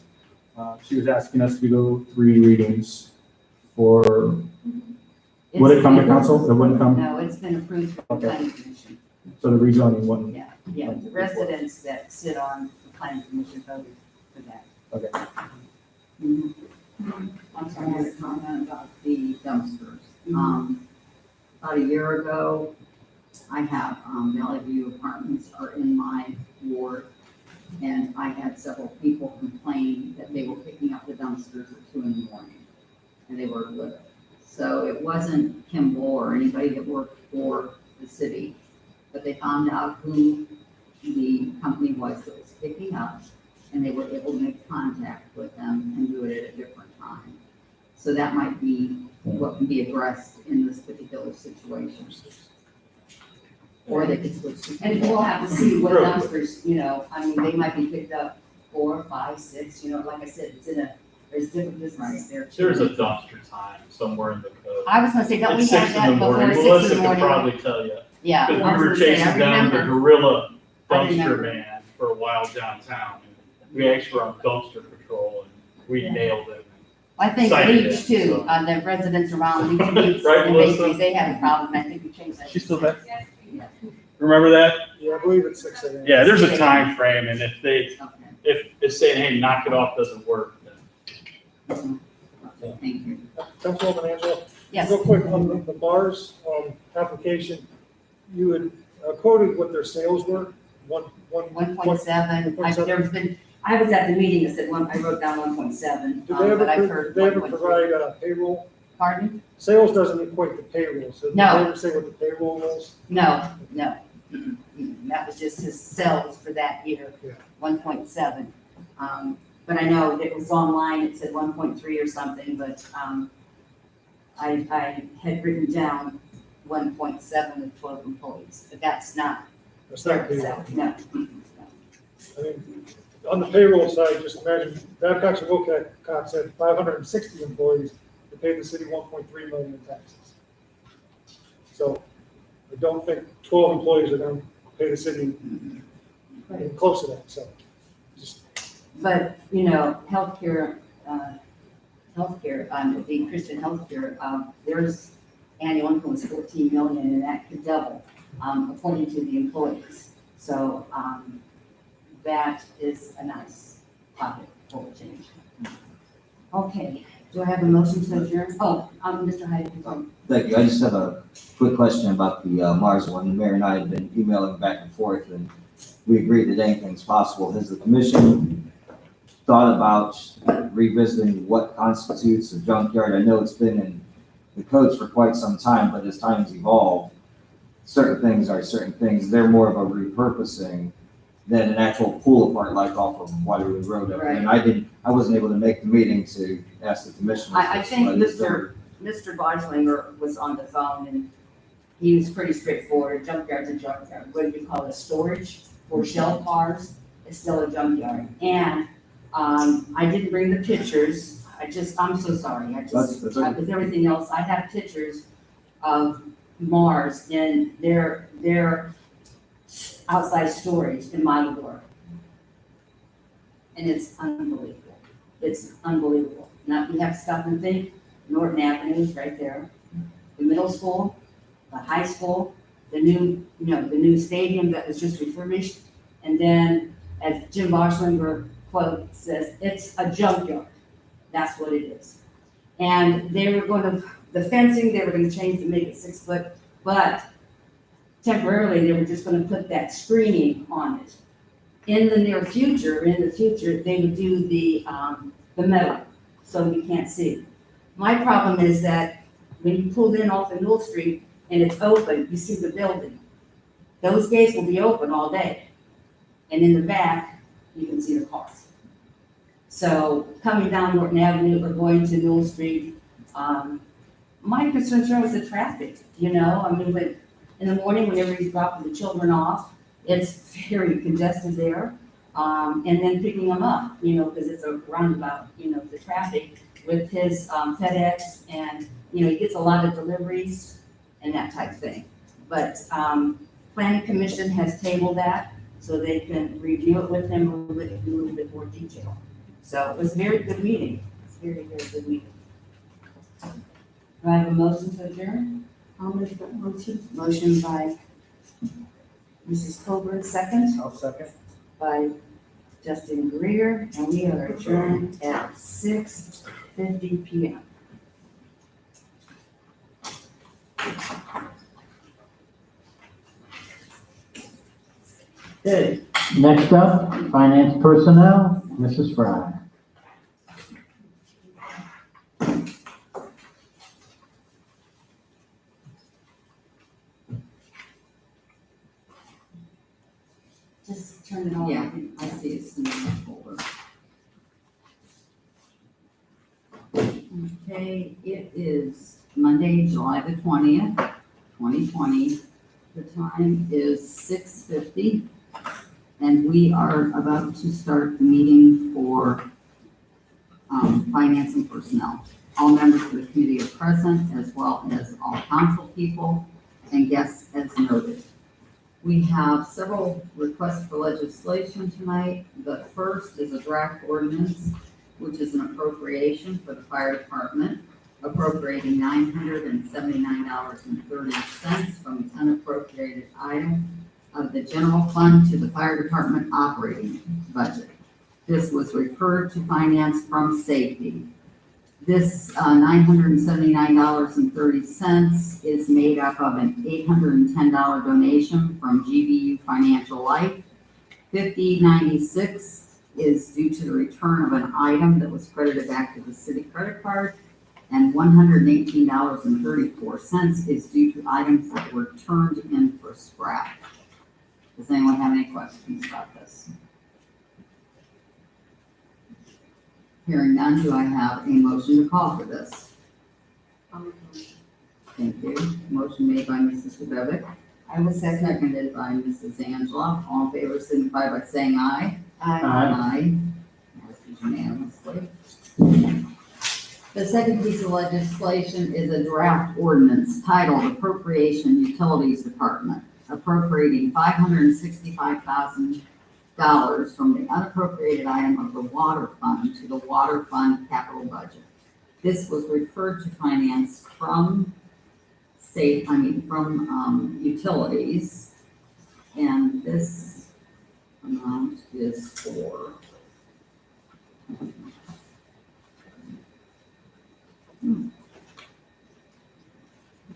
she was asking us to go 3 readings for, would it come to council? It wouldn't come? No, it's been approved by the Okay. planning commission. So the rezoning wouldn't? Yeah, the residents that sit on the planning commission voted for that. Okay. Mhm. I'm I sorry. had a comment about the dumpsters. About a year ago, I have, Valley View Apartments are in my ward. And I had several people complain that they were picking up the dumpsters at 2 a.m. and they were littered. So it wasn't Kimball or anybody that worked for the city, but they found out who the company was that was picking up, and they were able to make contact with them and do it at a different time. So that might be what can be addressed in this particular situation. Or they could switch to. And we'll have to see what dumpsters, I mean, they might be picked up 4, 5, 6, like I said, there's different businesses there too. There's a dumpster time somewhere in the code. I was gonna say, don't we It's have 6 in that the morning. before 6 Melissa in the could morning? probably tell you. Yeah. Because I was we were gonna say, chasing I down the remember. gorilla I dumpster remember. man for a while downtown. We actually were on dumpster patrol and we Yeah. nailed it. I think Cited Leach it, too, so. the residents around Leach, Right, and Melissa? Macy's, they had a problem, I think we changed that. She's still there? Yeah. Remember that? Yeah, I believe it's 6 a.m. Yeah, there's a time frame, and if they, Okay, if it's saying, hey, knock it off doesn't work, then. thank you. Councilwoman Angela? Yes, Real quick, on the Mars, application, you had quoted what their sales were, one. 1.7, 1.7. there's been, I was at the meeting that said I wrote down 1.7, Did they ever, but I've heard did they ever 1.3. provide payroll? Pardon? Sales doesn't equate to payroll, so did they No. ever say what the payroll was? No. That was just his sales for that year, Yeah. 1.7. But I know it was online, it said 1.3 or something, but I had written down 1.7 with 12 employees, but that's not That's their not payroll. sales, no. I mean, on the payroll side, just imagine Babcock and Wilcox had 560 employees, they paid the city 1.3 million in taxes. So I don't think 12 employees are going to pay the city close to that, so. Just, But, healthcare, the Christian healthcare, there's annual income was 14 million, and that could double, according to the employees. So, that is a nice pocket for a change. Okay, do I have a motion to adjourn? Oh, Mr. Hyde. Thank you. I just have a quick question about the Mars one. The mayor and I have been emailing back and forth, and we agreed that anything's possible. Has the commission thought about revisiting what constitutes a junkyard? I know it's been in the codes for quite some time, but as times evolve, certain things are certain things. They're more of a repurposing than an actual pull apart like off of Waterloo Road. And I wasn't able to make the meeting to ask the commissioners. I think but is there- Mr. Bodlinger was on the phone, and he was pretty straightforward. Junkyard's a junkyard. What do you call it, storage for shell cars? It's still a junkyard. And I didn't bring the pictures. I'm so sorry. That's okay. With everything else, I have pictures of Mars in their outside storage in my door. And it's unbelievable. It's unbelievable. Now, you have to stop and think, Norton Avenue is right there. The middle school, the high school, the new stadium that was just refurbished. And then, as Jim Boschlinger quote says, it's a junkyard. That's what it is. And they were the fencing, they were gonna change to make it 6 foot, but temporarily, they were just gonna put that screening on it. In the near future, they would do the metal, so you can't see. My problem is that when you pull in off of Newell Street and it's open, you see the building. Those gates will be open all day. And in the back, you can see the cars. So coming down Norton Avenue or going to Newell Street, my concern is the traffic, but in the morning, whenever he's dropping the children off, it's very congested there. And then picking them up, because it's a roundabout, the traffic with his FedEx and, he gets a lot of deliveries and that type of thing. But Planning Commission has tabled that, so they can review it with him in a little bit more detail. So it was a very good meeting. It's a very, very good meeting. Do I have a motion to adjourn? I'll make that motion. Motion by Mrs. Colburn, second I'll second. by Justin Greer, and we are adjourned at 6:50 PM. Good. Next up, finance personnel, Mrs. Fry. Just turn it on. Yeah, I see it's in the folder. Okay, it is Monday, July the 20th, 2020. The time is 6:50, and we are about to start the meeting for finance and personnel. All members of the committee are present, as well as all council people and guests as noted. We have several requests for legislation tonight. The first is a draft ordinance, which is an appropriation for the fire department, appropriating $979.30 from the unappropriated item of the general fund to the fire department operating budget. This was referred to finance from safety. This $979.30 is made up of an $810 donation from GBU Financial Life. $50.96 is due to the return of an item that was credited back to the city credit card, and $118.34 is due to items that were turned in for scrap. Does anyone have any questions about this? Hearing none, do I have a motion to call for this? I'll make a motion. Thank you. Motion made by Mrs. Wedovic, I will second. seconded by Mrs. Angela. All in favor signify by saying aye. Aye. Aye. Passes unanimously. The second piece of legislation is a draft ordinance titled Appropriation Utilities Department, appropriating $565,000 from the unappropriated item of the water fund to the water fund capital budget. This was referred to finance from utilities, and this amount is for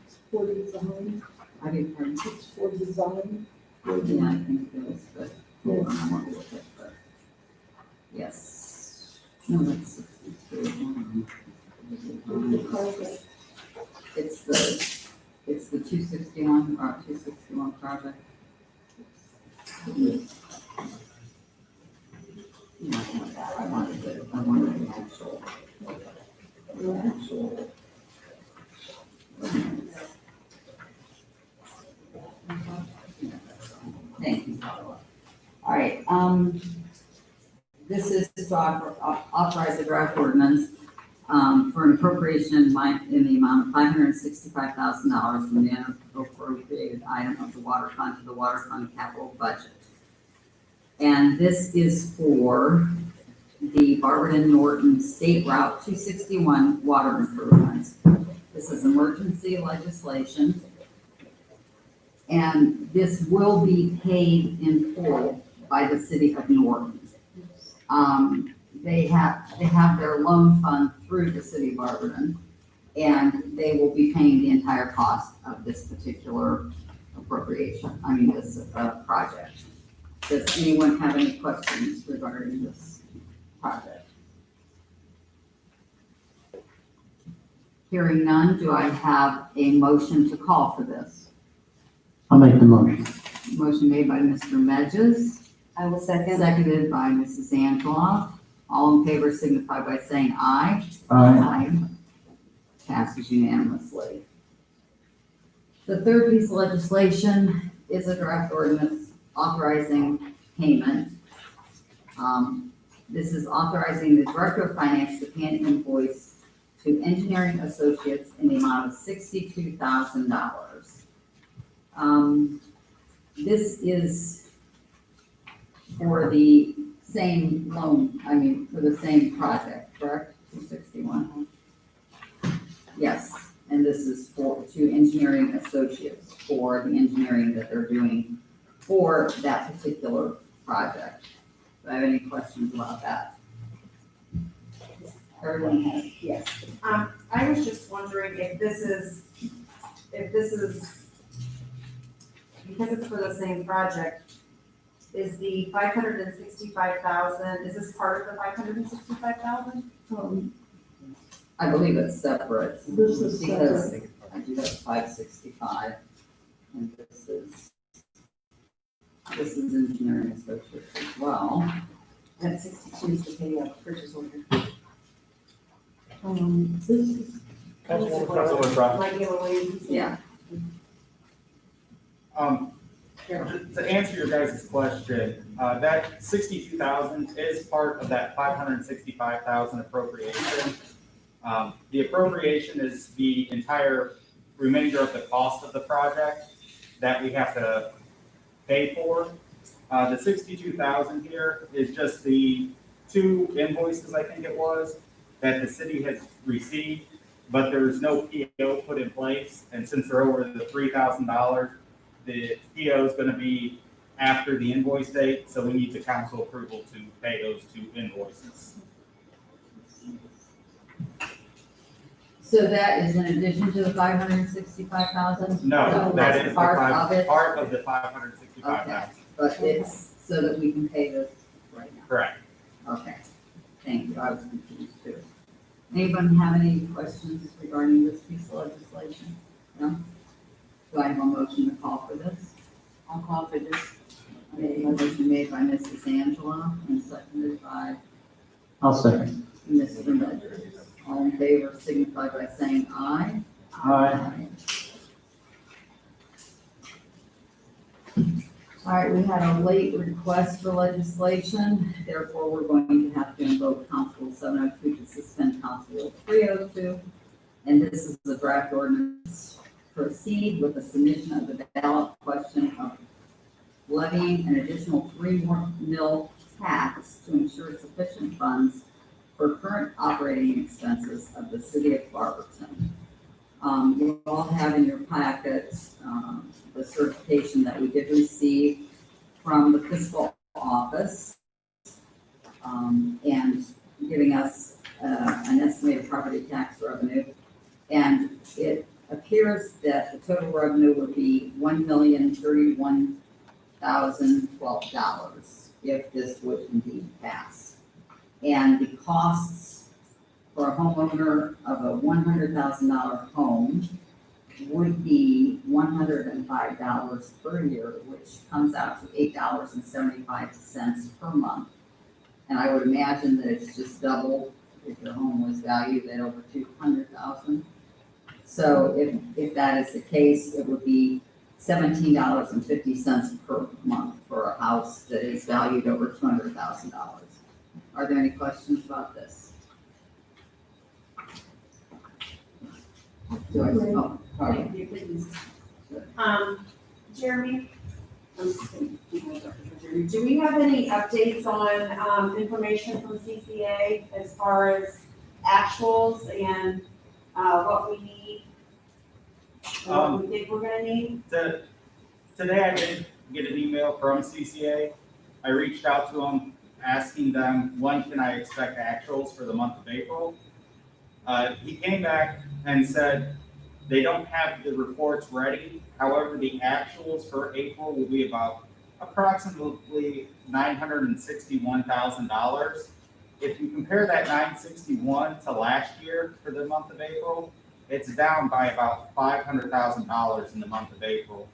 It's for design. I didn't hear. It's for design. Yeah, I think it was, but hold on, I want to look at the, yes. No, that's 62. The project. It's the 261, or 261 project. No, I wanted the actual. Thank you. All right, this is to authorize a draft ordinance for an appropriation in the amount of $565,000 from the unappropriated item of the water fund to the water fund capital budget. And this is for the Barberton Norton State Route 261 water improvements. This is emergency legislation, and this will be paid in full by the city of Norton. They have their loan fund through the city of Barberton, and they will be paying the entire cost of this particular this project. Does anyone have any questions regarding this project? Hearing none, do I have a motion to call for this? I'll make the motion. Motion made by Mr. Medges, I will second. seconded by Mrs. Angela. All in favor signify by saying aye. Aye. Passes unanimously. The third piece of legislation is a draft ordinance authorizing payment. This is authorizing the Director of Finance to pay an invoice to Engineering Associates in the amount of $62,000. This is for the same loan, I mean, for the same project, correct? 261? Yes, and this is to Engineering Associates for the engineering that they're doing for that particular project. Do I have any questions about that? Everyone has? Yes. I was just wondering if this is, because it's for the same project, is the 565,000, is this part of the 565,000? I believe it's separate. This is Because separate. I do have 565, and this is Engineering Associates as well. That 62 is to pay a purchase order. This is, Councilwoman Brown. Regular wages? Yeah. To answer your guys' question, that 62,000 is part of that 565,000 appropriation. The appropriation is the entire remainder of the cost of the project that we have to pay for. The 62,000 here is just the 2 invoices, I think it was, that the city has received, but there's no PO put in place. And since they're over the $3,000, the PO is going to be after the invoice date, so we need the council approval to pay those 2 invoices. So that is in addition to the 565,000? No, that is part of it? part of the 565,000. But it's so that we can pay this right now? Correct. Okay, thank you, I was confused too. Anyone have any questions regarding this piece of legislation? No? Do I have a motion to call for this? I'll call for this. Okay, motion made by Mrs. Angela and seconded by I'll second. Mr. Medford. All in favor signify by saying aye. Aye. All right, we had a late request for legislation, therefore we're going to have to invoke Council Rule 702 to suspend Council Rule 302. And this is the draft ordinance. Proceed with the submission of the ballot question of levying an additional 3 mil tax to ensure sufficient funds for current operating expenses of the city of Barberton. You all have in your packets the certification that we did receive from the fiscal office and giving us an estimated property tax revenue. And it appears that the total revenue would be $1,031,012 if this would indeed pass. And the costs for a homeowner of a $100,000 home would be $105 per year, which comes out to $8.75 per month. And I would imagine that it's just double if your home was valued at over $200,000. So if that is the case, it would be $17.50 per month for a house that is valued over $200,000. Are there any questions about this? Do I, oh, sorry. Thank you, please. Jeremy? I'm just gonna do my Dr. Jeremy. Do we have any updates on, information from CCA as far as actuals and, what we need? And what we think we're gonna need? Today I did get an email from CCA. I reached out to them, asking them, when can I expect actuals for the month of April? He came back and said they don't have the reports ready. However, the actuals for April will be about approximately $961,000. If you compare that 961 to last year for the month of April, it's down by about $500,000 in the month of April,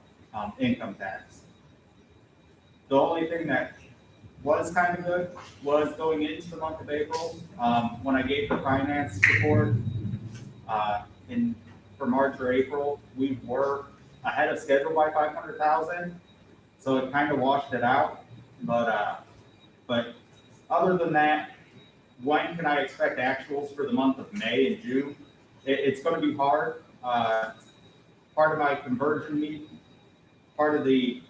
income tax. The only thing that was kind of good was going into the month of April, when I gave the finance report, for March or April, we were ahead of schedule by 500,000. So it kind of washed it out. But other than that, when can I expect actuals for the month of May and June? It's going to be hard. Part of my conversion meeting, part of the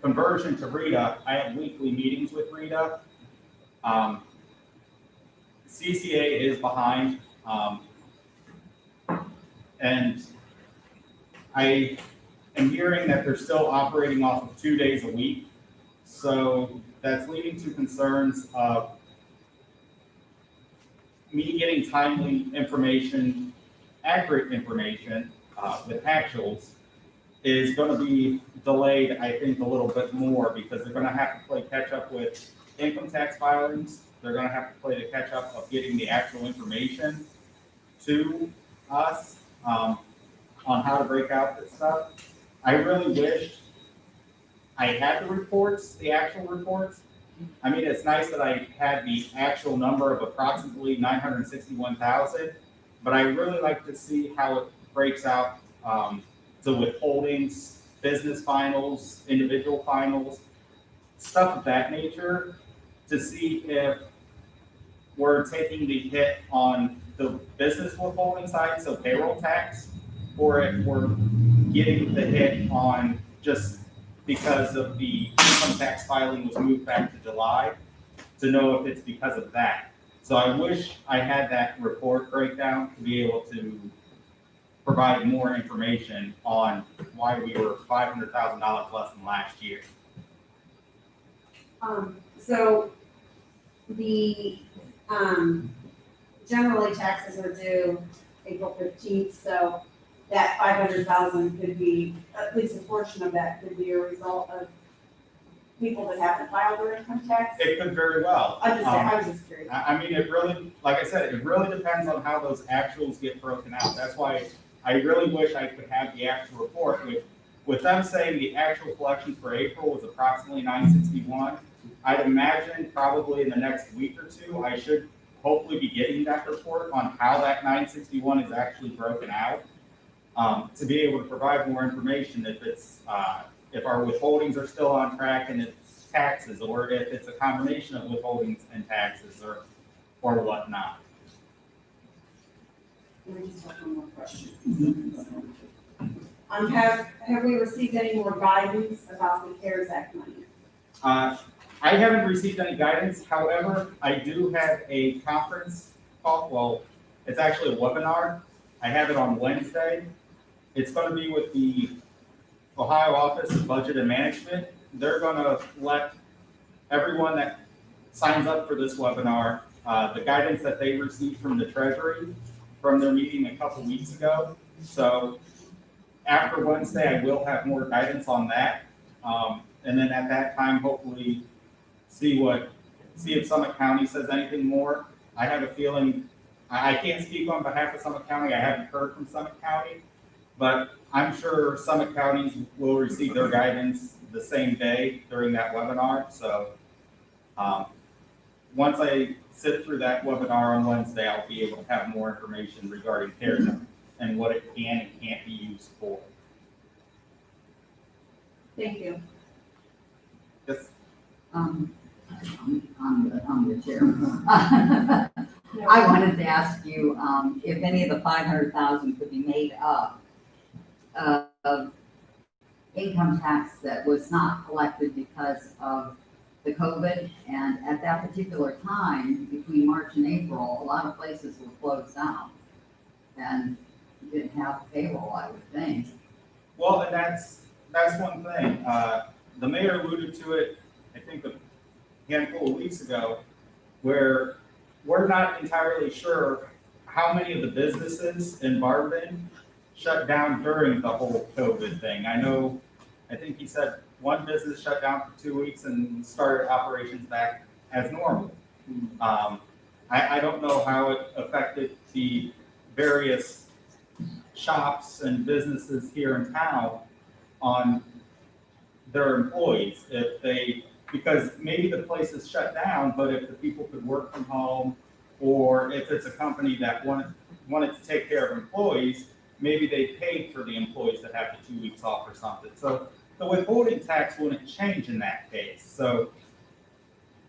conversion to Rita, I have weekly meetings with Rita. CCA is behind, and I am hearing that they're still operating off of 2 days a week. So that's leading to concerns of me getting timely information, accurate information with actuals is going to be delayed, I think, a little bit more because they're going to have to play catch up with income tax filings. They're going to have to play the catch up of getting the actual information to us on how to break out this stuff. I really wish I had the reports, the actual reports. I mean, it's nice that I had the actual number of approximately 961,000, but I really like to see how it breaks out to withholdings, business finals, individual finals, stuff of that nature, to see if we're taking the hit on the business withholding side, so payroll tax, or if we're getting the hit on just because of the income tax filing was moved back to July, to know if it's because of that. So I wish I had that report breakdown to be able to provide more information on why we were $500,000 less than last year. So the, generally taxes are due April 15th, so that 500,000 could be, at least a portion of that could be a result of people that haven't filed their income tax. It could very well. I was just curious. I mean, it really, like I said, it really depends on how those actuals get broken out. That's why I really wish I could have the actual report, with them saying the actual collection for April was approximately 961. I'd imagine probably in the next week or two, I should hopefully be getting that report on how that 961 is actually broken out, to be able to provide more information if it's, if our withholdings are still on track and it's taxes, or if it's a combination of withholdings and taxes or whatnot. Let me just have one more question. Have we received any more guidance about the CARES Act money? I haven't received any guidance. However, I do have a conference call. Well, it's actually a webinar. I have it on Wednesday. It's going to be with the Ohio Office of Budget and Management. They're going to let everyone that signs up for this webinar, the guidance that they received from the Treasury from their meeting a couple weeks ago. So after Wednesday, I will have more guidance on that. And then at that time, hopefully see if Summit County says anything more. I have a feeling, I can't speak on behalf of Summit County. I haven't heard from Summit County, but I'm sure Summit counties will receive their guidance the same day during that webinar. So once I sit through that webinar on Wednesday, I'll be able to have more information regarding CARES Act and what it can and can't be used for. Thank you. Yes. I'm the chair. I wanted to ask you, if any of the 500,000 could be made up of income tax that was not collected because of the COVID, and at that particular time, between March and April, a lot of places were closed down and didn't have payroll, I would think. Well, and that's one thing. The mayor alluded to it, I think, a handful of weeks ago, where we're not entirely sure how many of the businesses in Barberton shut down during the whole COVID thing. I think he said one business shut down for 2 weeks and started operations back as normal. I don't know how it affected the various shops and businesses here in town on their employees, because maybe the place is shut down, but if the people could work from home, or if it's a company that wanted to take care of employees, maybe they paid for the employees that have the 2 weeks off or something. So the withholding tax wouldn't change in that case. So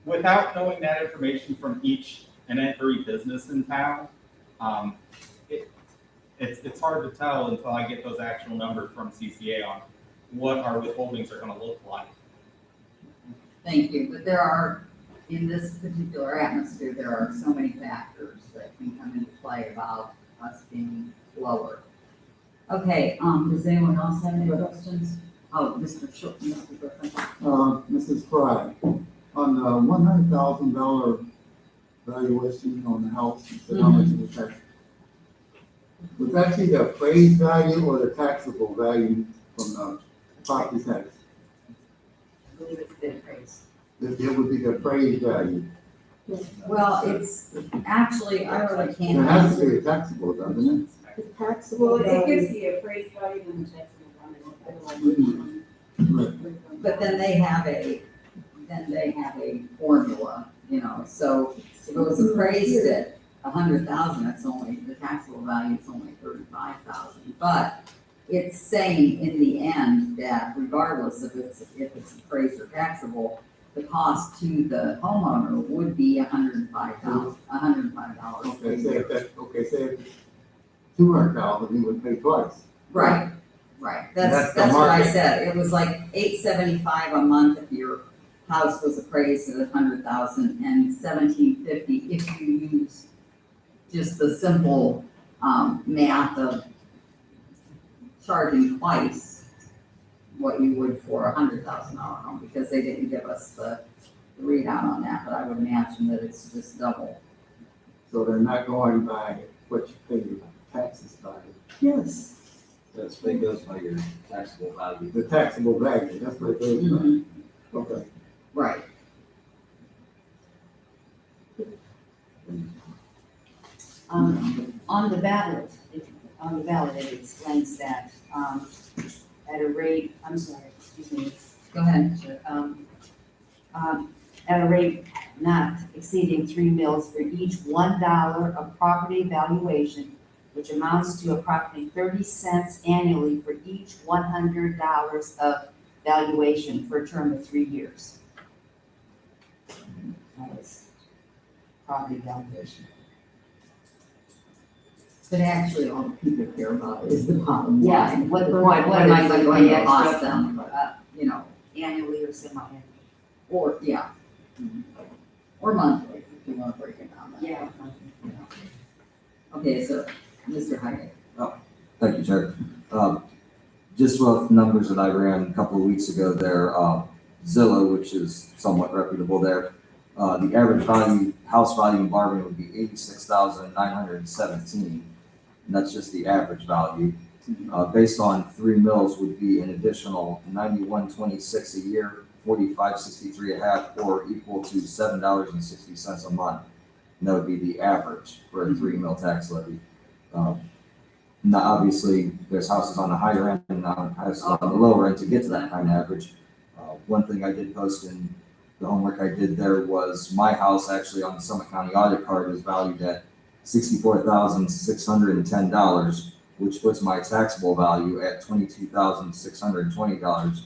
without knowing that information from each and every business in town, it's hard to tell until I get those actual numbers from CCA on what our withholdings are going to look like. Thank you, but there are, in this particular atmosphere, there are so many factors that can come into play about us being lower. Okay, does anyone else have any questions? Oh, Mr. Griffin. Mrs. Fry, on the $100,000 valuation on the house, you said how much it was tax? Was that actually the appraised value or the taxable value from the property tax? I believe it's been appraised. It would be the appraised value. Well, it's actually, I really It can't has to answer. be taxable, doesn't The taxable Well, it gives value. the appraised value and the taxable value. But then they have a formula, you know, so if it was appraised at 100,000, that's only, the taxable value is only 35,000. But it's saying in the end that regardless of if it's appraised or taxable, the cost to the homeowner would be $105 per Okay, say year. if that, say if it's 200,000, you would pay twice. Right. That's the That's what I market. said. It was like $875 a month if your house was appraised at 100,000 and $1,750 if you use just the simple, math of charging twice what you would for a $100,000 home, because they didn't give us the readout on that, but I would imagine that it's just double. So they're not going by what you pay your taxes by. Yes. That's what goes by your taxable value. The taxable value, that's what it goes Mhm. by. Okay. Right. On the ballot, it explains that, at a rate, I'm sorry, excuse me. Go ahead. Sure. At a rate not exceeding 3 mils for each $1 of property valuation, which amounts to approximately 30 cents annually for each $100 of valuation for a term of 3 years. That is property valuation. But actually, all the people care about is the bottom Yeah, line. what What is am I it going to extra, cost them, you know, Annually or semi-annually? or, yeah. Or monthly, if you want to break it down. that way. Yeah. Okay, so, Mr. Hyde. Thank you, Chair. Just rough numbers that I ran a couple of weeks ago there, Zillow, which is somewhat reputable there, the average value, house value in Barberton would be 86,917. And that's just the average value. Based on 3 mils would be an additional 9126 a year, 4563 a half, or equal to $7.60 a month. And that would be the average for a 3 mil tax levy. Now, obviously, there's houses on the higher end and houses on the lower end to get to that kind of average. One thing I did post in the homework I did there was my house actually on the Summit County audit card is valued at $64,610, which puts my taxable value at $22,620.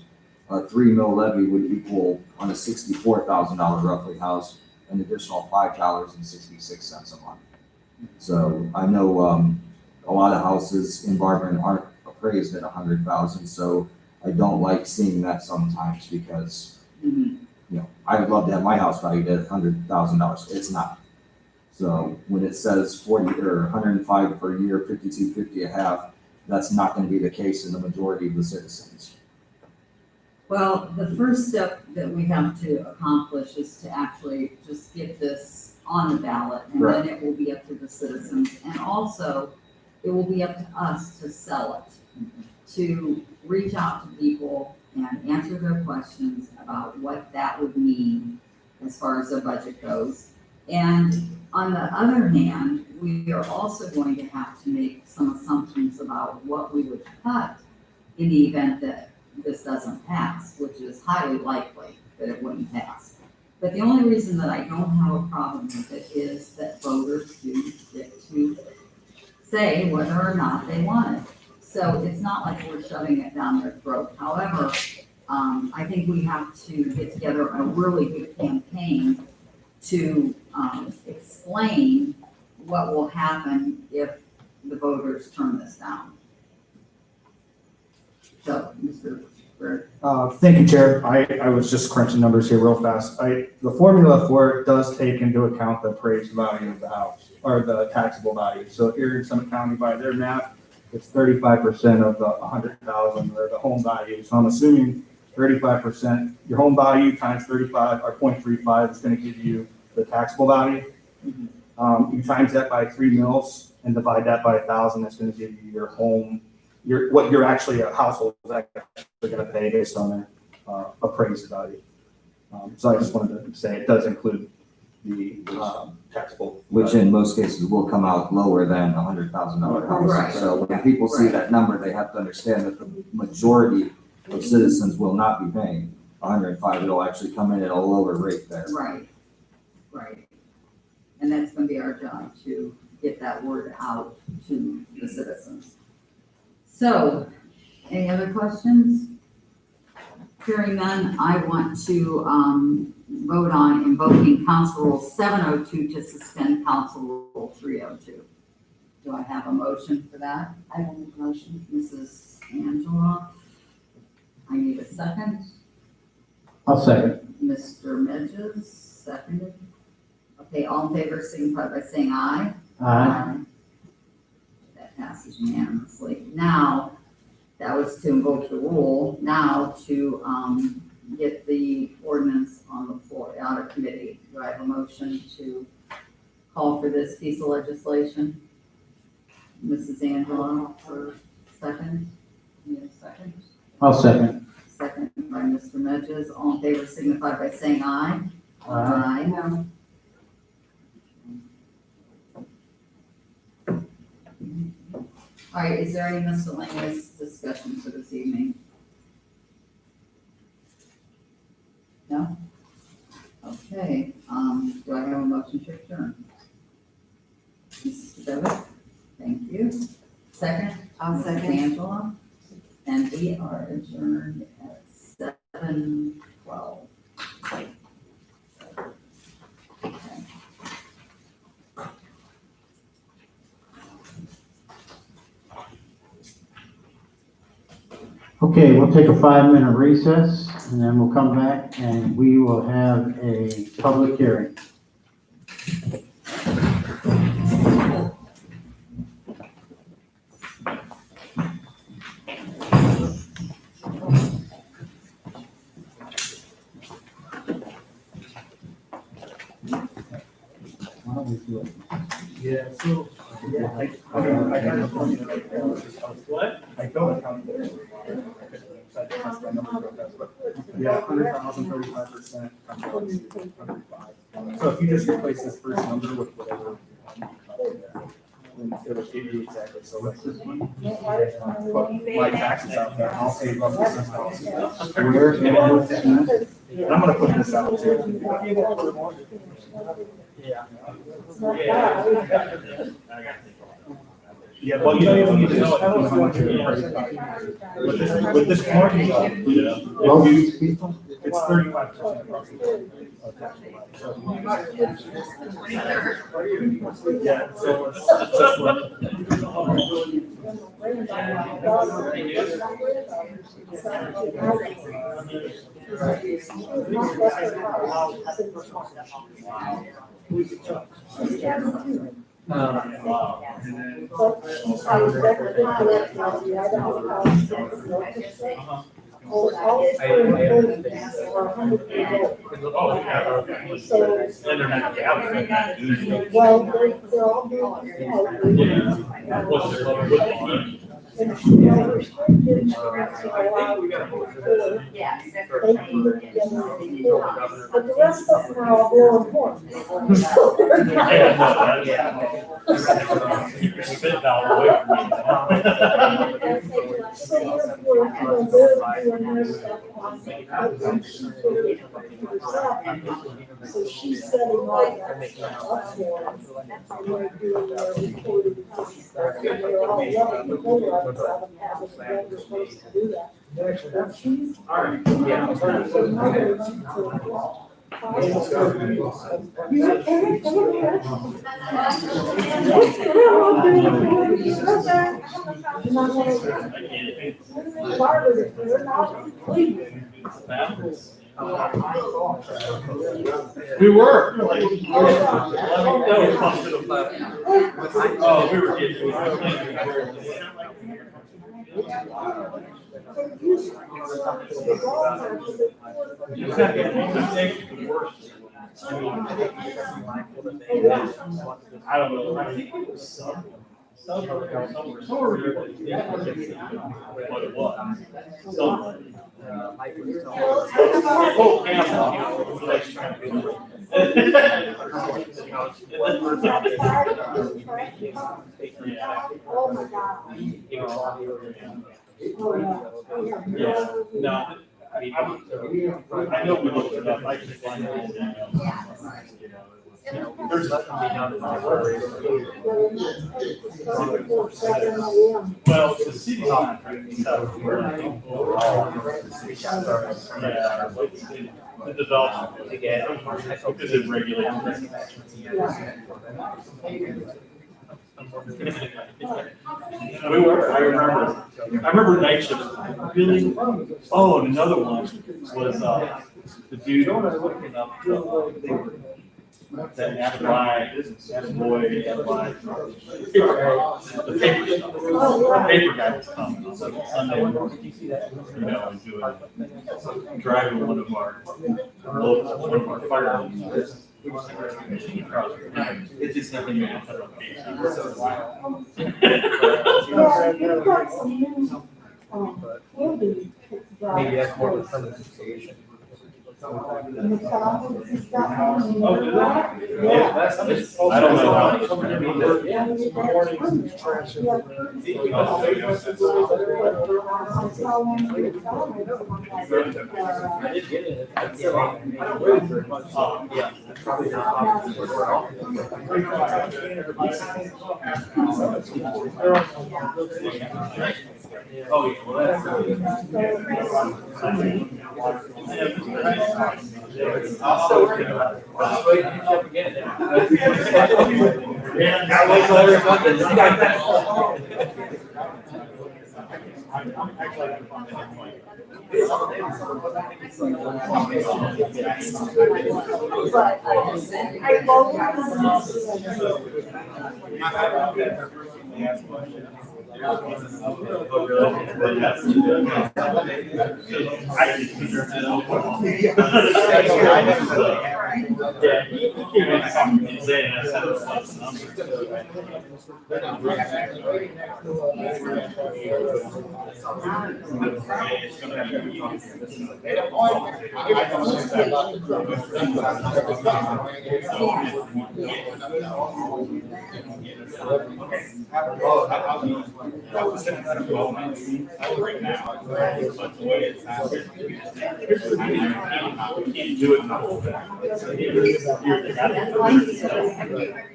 A 3 mil levy would equal on a $64,000 roughly house, an additional $5.66 a month. So I know, a lot of houses in Barberton aren't appraised at 100,000, so I don't like seeing that sometimes because, you know, I would love to have my house valued at $100,000. It's not. So when it says 40 or 105 per year, 5250 a half, that's not going to be the case in the majority of the citizens. Well, the first step that we have to accomplish is to actually just get this on the ballot, and then it will be up to the citizens. And also, it will be up to us to sell it, to reach out to people and answer their questions about what that would mean as far as their budget goes. And on the other hand, we are also going to have to make some assumptions about what we would cut in the event that this doesn't pass, which is highly likely that it wouldn't pass. But the only reason that I don't have a problem with it is that voters do get to say whether or not they want it. So it's not like we're shoving it down their throat. However, I think we have to get together a really good campaign to explain what will happen if the voters turn this down. So, Mr. Bert? Thank you, Chair. I was just crunching numbers here real fast. The formula for it does take into account the appraised value of the house, or the taxable value. So here in Summit County, by their math, it's 35% of the 100,000 or the home value. So I'm assuming 35%, your home value times 35 or 0.35 is going to give you the taxable value. You times that by 3 mils and divide that by 1,000, that's going to give you your home, what you're actually a household is actually going to pay based on their appraised value. So I just wanted to say it does include the taxable. Which in most cases will come out lower than $100,000 Right. house. So when people see Right. that number, they have to understand that the majority of citizens will not be paying 105. It'll actually come in at a lower rate there. Right, right. And that's gonna be our job to get that word out to the citizens. So, any other questions? Hearing none, I want to, vote on invoking Council Rule 702 to suspend Council Rule 302. Do I have a motion for that? I will make a motion. Mrs. Angela? I need a second. I'll second. Mr. Midges, seconded. Okay, all in favor, signify by saying aye. Aye. That passes unanimously. Now, that was to invoke the rule. Now to, get the ordinance on the floor, out of committee. Do I have a motion to call for this piece of legislation? Mrs. Angela, for second. Need a second? I'll second. Second by Mr. Midges. All in favor, signify by saying aye. Aye. No. All right, is there any miscellaneous discussion for this evening? No? Okay, do I have a motion to adjourn? Mrs. Devitt, thank you. Second? I'll second. Angela, and we are adjourned at 7:12. Okay. Okay, we'll take a 5-minute recess and then we'll come back and we will have a public hearing. Yeah, so. What? I don't count there. Yeah, 100,000, 35%. So if you just replace this first number with whatever. It'll give you exactly, so what's this one? But my taxes out there, I'll pay roughly $6,000. And I'm gonna put this out too. Yeah. Yeah, well, you don't even need to know how much you're gonna pay. With this mortgage, it's 35%. Yeah, so it's just But the rest of them are all real important. Keep your spit down away from me. So therefore, they're doing their stuff on so she's setting all that stuff up for us. And they're doing their recording. And they're all loving the whole lot of having the person to do that. But she's. All right, yeah. So now they're to We were. Oh, we were getting. I don't know. I think it was somewhere. What it was. Something. Oh, Oh, my God. Yeah, no, I know we looked it up, I can find it. There's nothing to be done in my worry. Well, the city's not, so we're not overall. Yeah, the development, because it regulates. We were, I remember night shift. Really? Oh, and another one was, the dude looking up that had to buy, had a boy, had to buy the paper stuff. The paper guy was coming, so Sunday, you know, and doing, driving one of our firemen. It's just nothing you can put on Maybe that's more of a permanent solution. Oh, do that? Yeah, that's, I don't know how. I did get it. I don't really very much. Yeah, probably not. Oh, yeah, well, that's. Also working about it. I'll wait and check again. Yeah, I was already wondering. Yeah, he came in talking to me today and I said, "What's the number?" Do it now.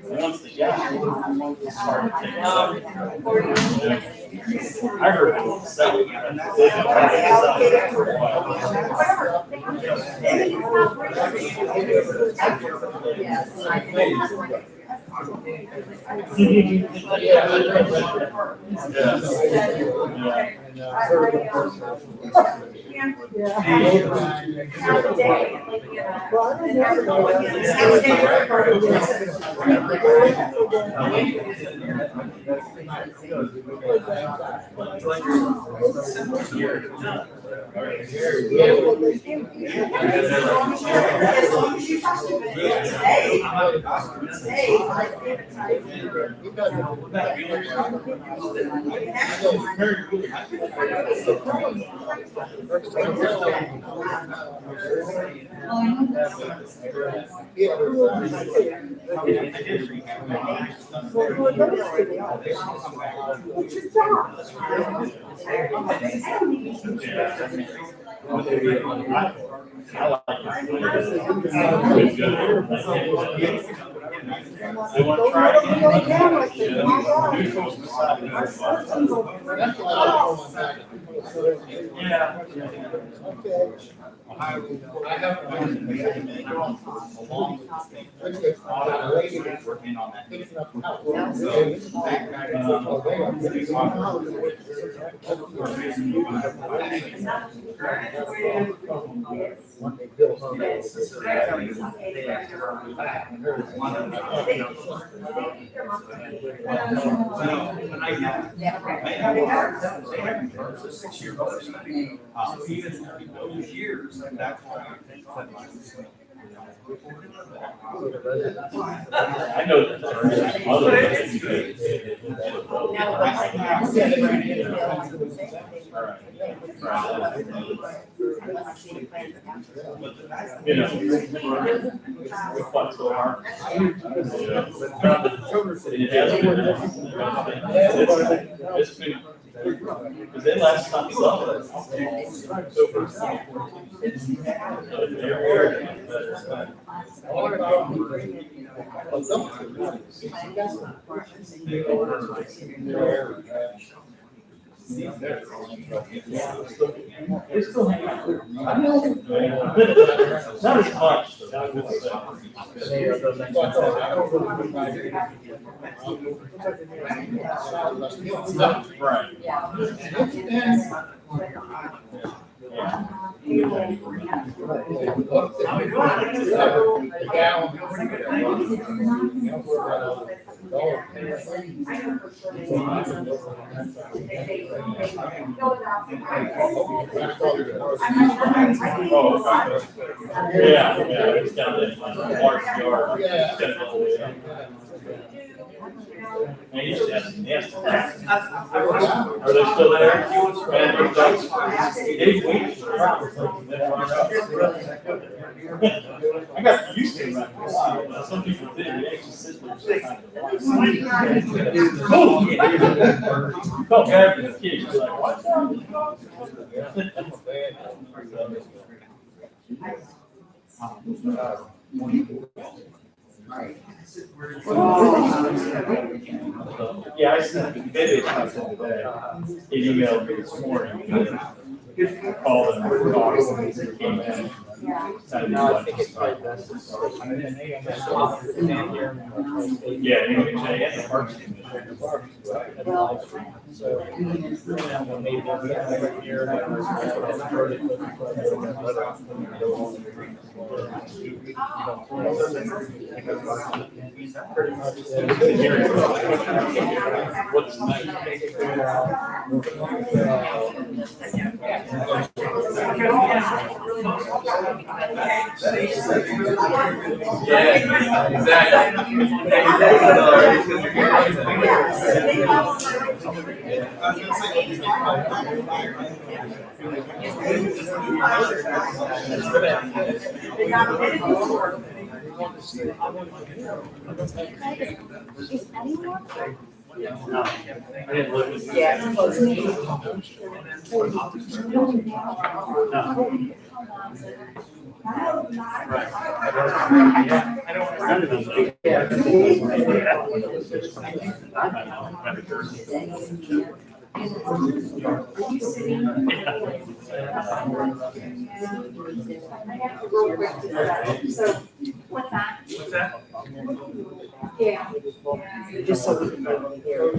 Once the guy started taking I heard it was seven. I have along with this thing. Working on that. Those years, and that's why I know that there are you know, we fought so hard. It's been, because they last time summer, October 2014. They still hang out. Not as much. Right. Yeah, it's down in Mark's yard. They used to have some nests. Are they still there? 8 weeks. I got used to it. Some people did. They actually sit there. You felt bad for the kids. You're like, what? Yeah, I sent a video today. He emailed me this morning. Called him. Came in. Yeah, you can say it. What's next? No, I didn't look at it. Yeah, it's close to me. What's that? What's that? Yeah. Just so we can go here.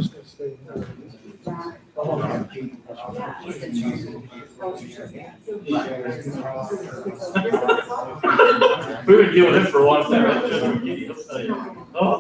We've been doing this for a long time. Oh.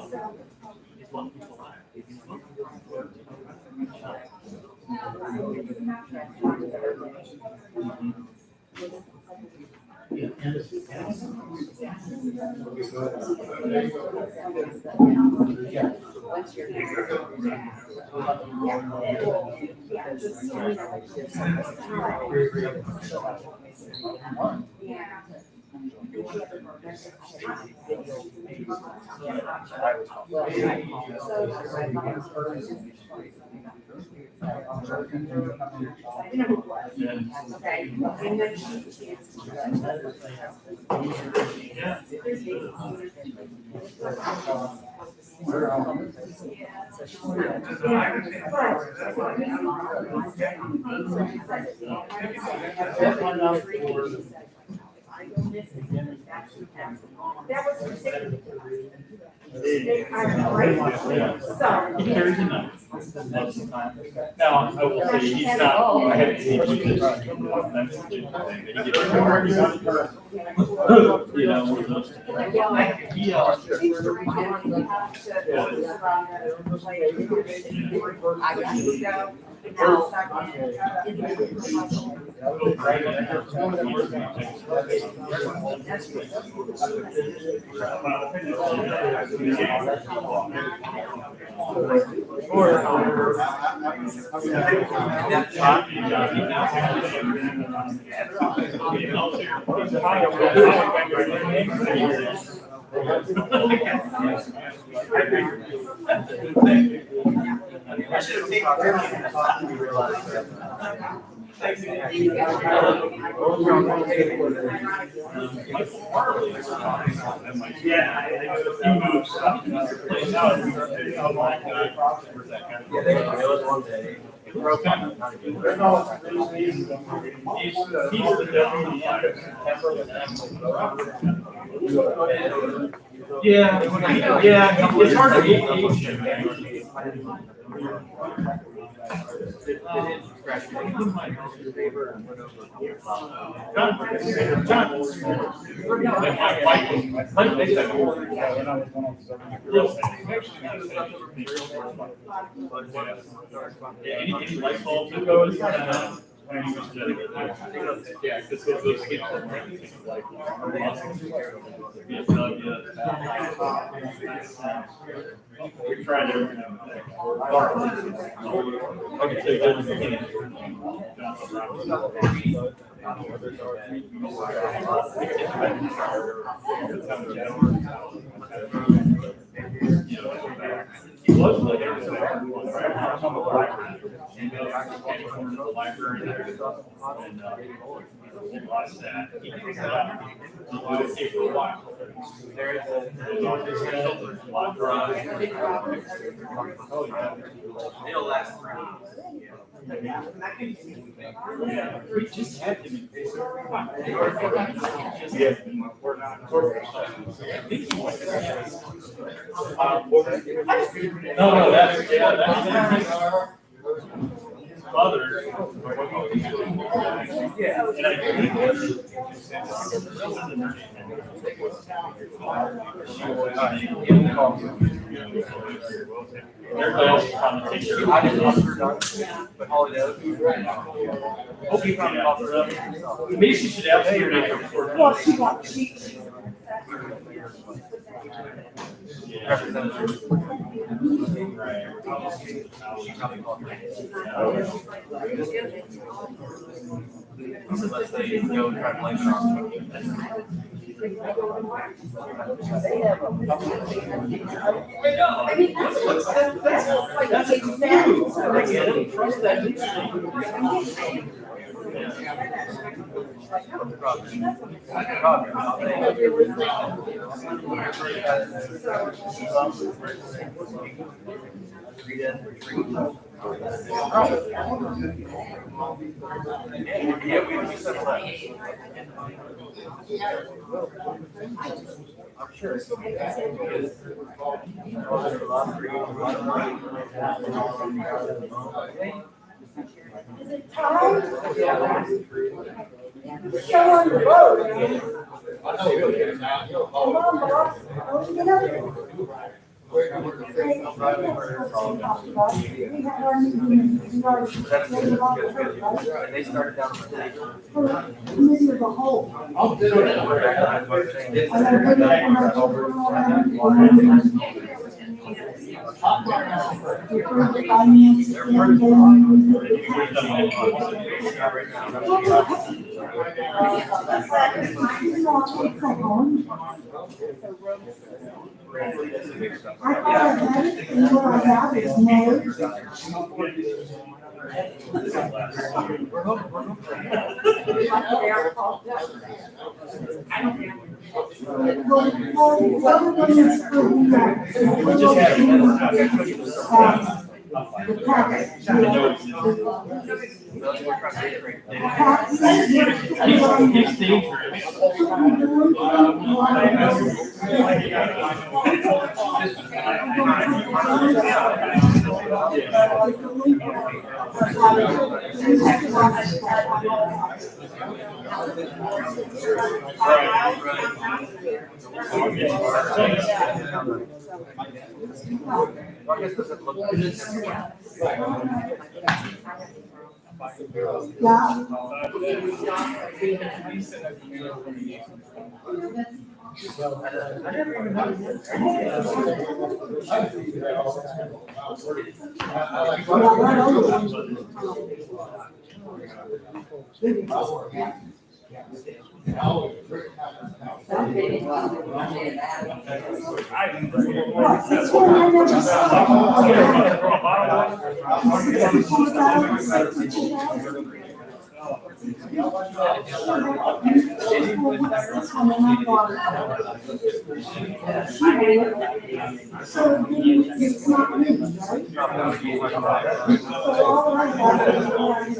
That was right? So. He carries a knife most of the time. Now, I will say, he's not, I haven't seen him do this. You know, one of those. Yeah, it's hard to gauge him. Any light bulbs that goes, yeah, because those get like we're trying to. Okay, so it doesn't. He was like the library and lost that. He was there for a while. There's a lot drive. It'll last forever. Yeah, we just had him in we're not. No, that's, yeah, that's his mother. Yeah. And I but all it does. Hope you found it off her up. Macy should absolutely make her report. Well, she Unless they go and try to blame it on. I mean, that's like I'm sure. Is it time? Show on the road. Come on, boss. Don't get up. We have our meeting. They started down the Committee of the whole. I thought I had it, and what I got is no. So it's not me, right? So all I have is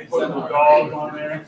Put the dog on there.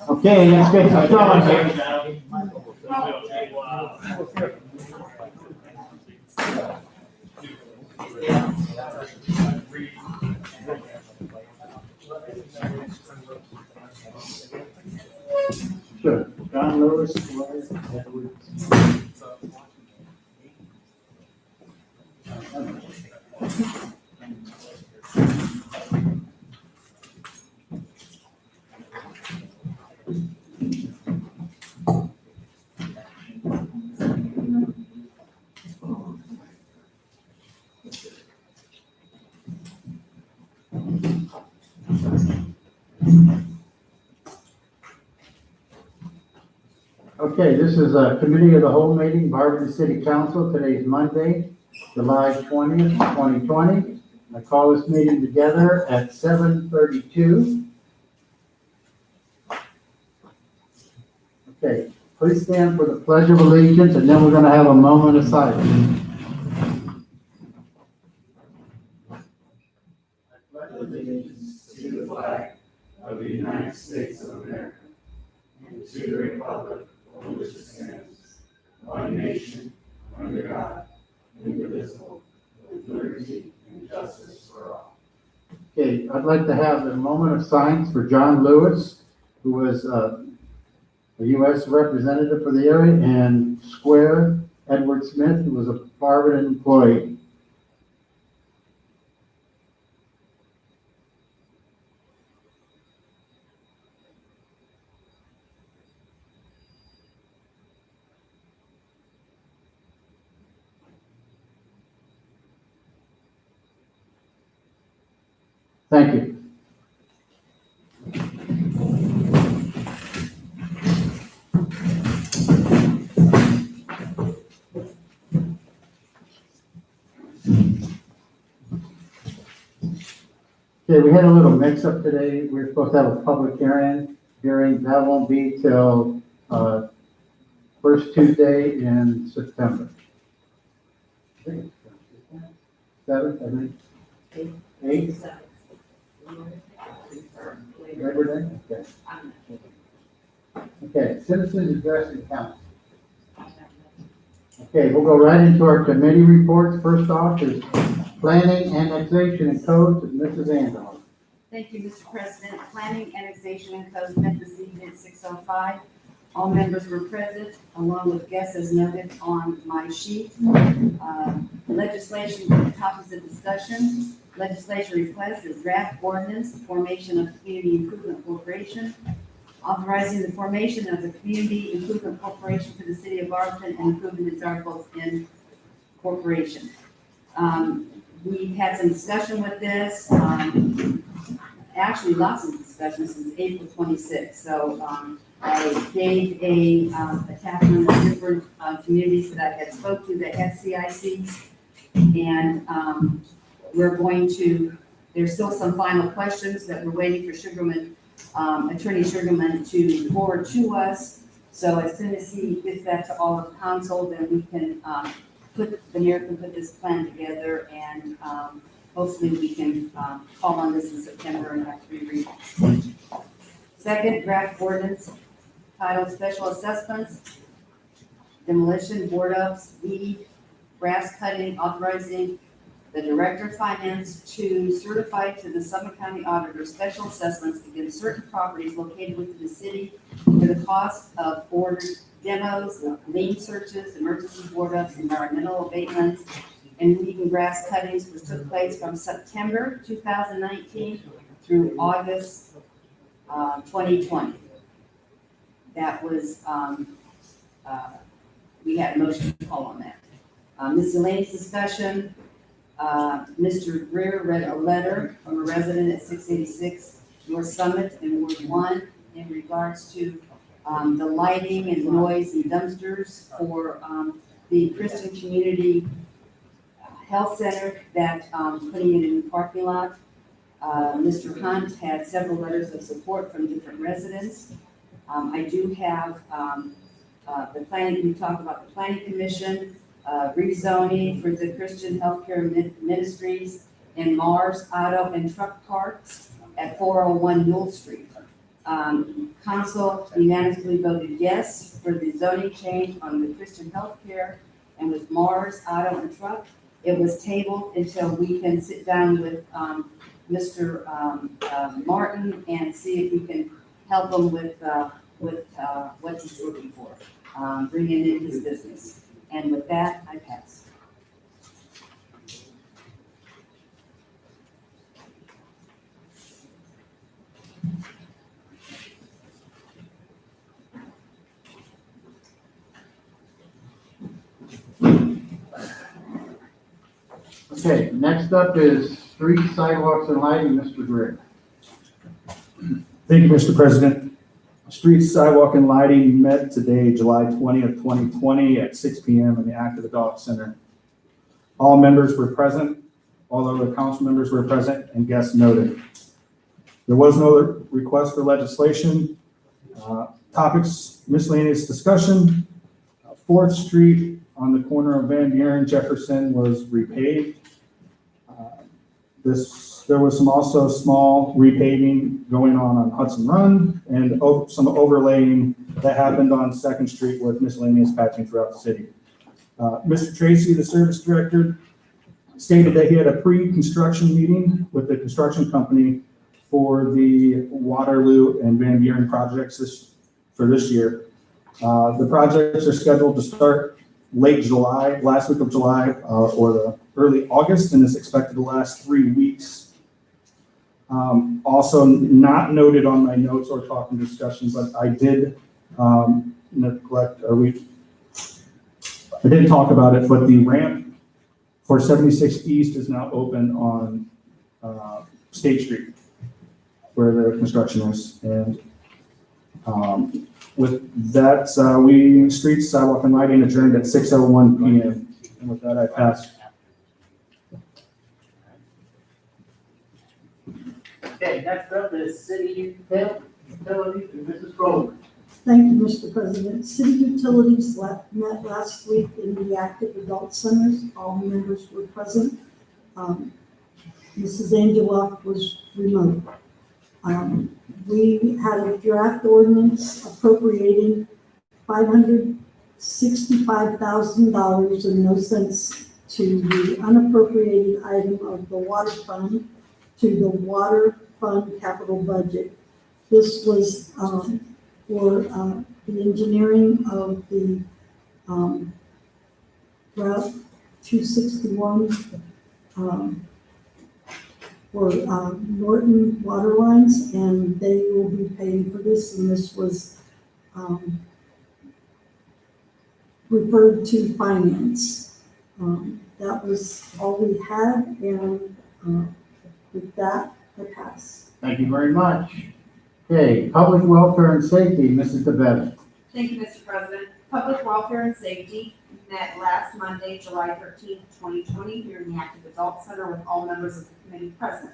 Okay, let's get some going here. Sure. John Lewis, Okay, this is a committee of the whole meeting, Barberton City Council. Today is Monday, July 20th, 2020. I call this meeting together at 7:32. Okay, please stand for the Pledge of Allegiance, and then we're going to have a moment of silence. I pledge allegiance to the flag of the United States of America and to the republic for which it stands, one nation, under God, indivisible, with liberty and justice for all. Okay, I'd like to have a moment of silence for John Lewis, who was a U.S. representative for the area, and Square Edward Smith, who was a Barberton employee. Thank you. Okay, we had a little mix-up today. We were supposed to have a public hearing. That won't be till first Tuesday in September. 7th, I think. 8th? Labor Day? Okay. Okay, citizens addressing council. Okay, we'll go right into our committee reports. First off is planning, annexation, and codes, and Mrs. Andrews. Thank you, Mr. President. Planning, annexation, and codes met this evening at 6:05. All members were present, along with guests as noted on my sheet. Legislation topics of discussion. Legislation requests a draft ordinance, formation of Community Improvement Corporation, authorizing the formation of the Community Improvement Corporation for the city of Arlington and improving its articles in corporation. We've had some discussion with this, actually lots of discussion since April 26th. So I gave a attachment of different communities that I had spoke to that had CICs. And we're going to, there's still some final questions that we're waiting for Sugarman, Attorney Sugarman to forward to us. So as soon as he gets that to all of council, then we can the mayor can put this plan together, and hopefully we can call on this in September and have 3 readings. Second, draft ordinance titled Special Assessments, Demolition, Board Ups, Weed, Grass Cutting, authorizing the Director of Finance to certify to the Suffolk County Auditor special assessments against certain properties located within the city for the cost of ordered demos, lien searches, emergency board ups, environmental abatements, and weed and grass cuttings, which took place from September 2019 through August 2020. That was, we had a motion to call on that. Miscellaneous discussion. Mr. Greer read a letter from a resident at 686 North Summit in Ward 1 in regards to the lighting and noise and dumpsters for the Christian Community Health Center that putting it in the parking lot. Mr. Hunt had several letters of support from different residents. I do have the planning, we talked about the planning commission, rezoning for the Christian Healthcare Ministries and Mars Auto and Truck Parks at 401 Newell Street. Council unanimously voted yes for the zoning change on the Christian Healthcare and with Mars Auto and Truck. It was tabled until we can sit down with Mr. Martin and see if we can help him with what he's looking for, bringing in his business. And with that, I pass. Okay, next up is street sidewalks and lighting, Mr. Greer. Thank you, Mr. President. Street, sidewalk, and lighting met today, July 20th, 2020 at 6 p.m. in the Active Adult Center. All members were present, all other council members were present, and guests noted. There was no request for legislation. Topics, miscellaneous discussion. 4th Street on the corner of Van Buren, Jefferson was repaved. There was also small repaving going on Hudson Run and some overlaying that happened on 2nd Street with miscellaneous patching throughout the city. Mr. Tracy, the service director, stated that he had a pre-construction meeting with the construction company for the Waterloo and Van Buren projects for this year. The projects are scheduled to start late July, last week of July, or the early August, and is expected to last 3 weeks. Also not noted on my notes or talking discussion, but I did neglect, I didn't talk about it, but the ramp for 76 East is now open on State Street, where the construction is. And with that, we streets, sidewalk, and lighting adjourned at 6:01 p.m. And with that, I pass. Okay, next up is city utilities, and Mrs. Goldman. Thank you, Mr. President. City utilities met last week in the Active Adult Centers. All members were present. Mrs. Angela was remote. We had a draft ordinance appropriating $565,000 and no cents to the unappropriated item of the water fund to the water fund capital budget. This was for the engineering of the route 261, for, Norton Water Lines, and they will be paying for this, and this was, referred to finance. That was all we had, and, with that, I pass. Thank you very much. Okay, public welfare and safety, Mrs. DeBevick. Thank you, Mr. President. Public Welfare and Safety met last Monday, July 13th, 2020, here in the Active Adult Center with all members of the committee present.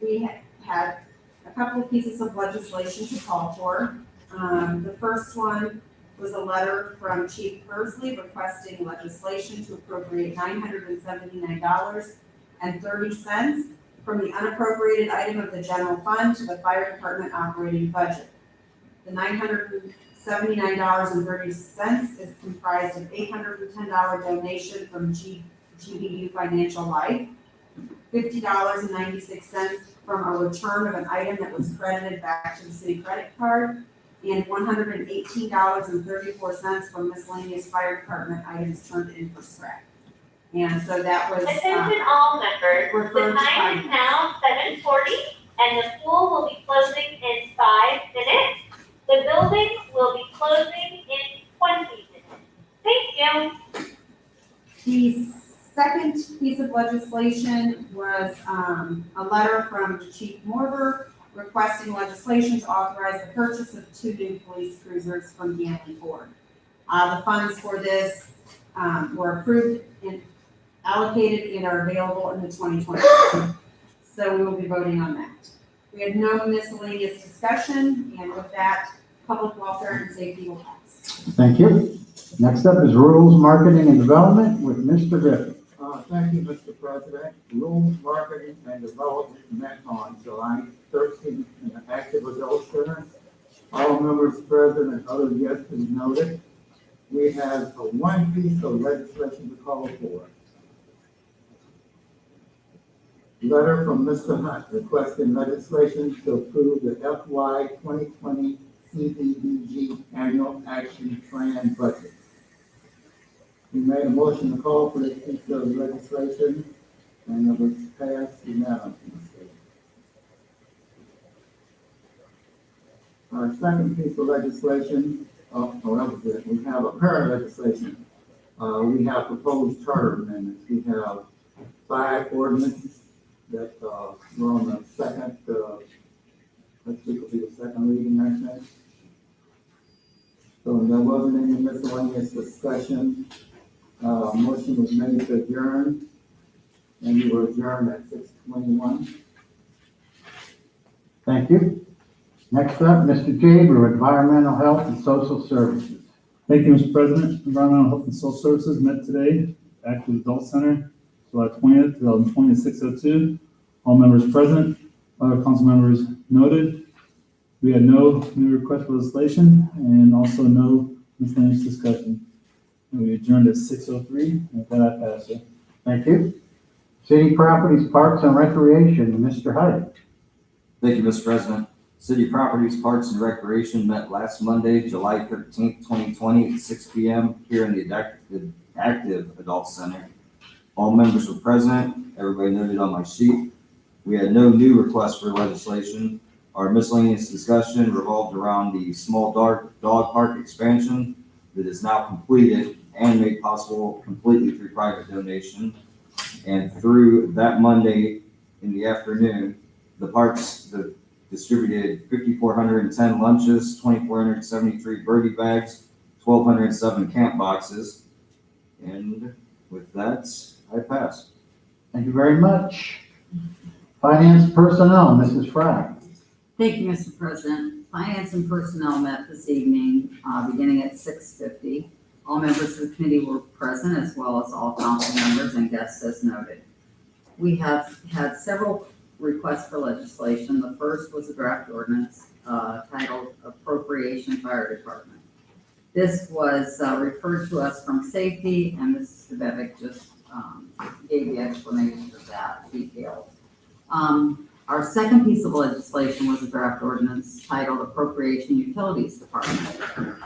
We had a couple of pieces of legislation to call for. The first one was a letter from Chief Persley requesting legislation to appropriate $979.30 from the unappropriated item of the general fund to the fire department operating budget. The $979.30 is comprised of $810 donation from GBU Financial Life, $50.96 from a return of an item that was credited back to the city credit card, and $118.34 from miscellaneous fire department items turned in for scrap. And so that was. Attention all members, the referred to time is finance. now 7:40 and the pool will be closing in 5 minutes. The building will be closing in 20 minutes. Thank you. The second piece of legislation was a letter from Chief Morber requesting legislation to authorize the purchase of 2 new police cruisers from Ganley Ford. The funds for this were approved and allocated and are available in the 2020. So we will be voting on that. We had no miscellaneous discussion, and with that, public welfare and safety will pass. Thank you. Next up is rules, marketing, and development with Mr. Griffin. Thank you, Mr. President. Rules, Marketing, and Development met on July 13th in the Active Adult Center. All members present and other guests is noted. We have one piece of legislation to call for. Letter from Mr. Hunt requesting legislation to approve the FY 2020 CDBG Annual Action Plan Budget. We made a motion to call for this piece of legislation, and it was passed unanimously. Our second piece of legislation, that was it. We have a current legislation. We have proposed charter amendments. We have 5 ordinances that we're on the second, next week will be the second reading, I think. So there wasn't any miscellaneous discussion. Motion was made to adjourn, and we were adjourned at 6:21. Thank you. Next up, Mr. Jaber, Environmental Health and Social Services. Thank you, Mr. President. Environmental Health and Social Services met today, Active Adult Center, July 20th, 2020 at 6:02. All members present, other council members noted. We had no new request for legislation and also no miscellaneous discussion. And we adjourned at 6:03, and with that, I pass it. Thank you. City Properties, Parks, and Recreation, Mr. Hyde. Thank you, Mr. President. City Properties, Parks, and Recreation met last Monday, July 13th, 2020 at 6 p.m. here in the Active Adult Center. All members were present. Everybody noted on my sheet. We had no new requests for legislation. Our miscellaneous discussion revolved around the small dog park expansion that is now completed and made possible completely through private donation. And through that Monday in the afternoon, the parks distributed 5,410 lunches, 2,473 birdie bags, 1,207 camp boxes. And with that, I pass. Thank you very much. Finance Personnel, Mrs. Fry. Thank you, Mr. President. Finance and Personnel met this evening, beginning at 6:50. All members of the committee were present, as well as all council members and guests as noted. We have had several requests for legislation. The first was a draft ordinance titled Appropriation Fire Department. This was referred to us from safety, and Mrs. DeBevick just gave the explanation of that detail. Our second piece of legislation was a draft ordinance titled Appropriation Utilities Department.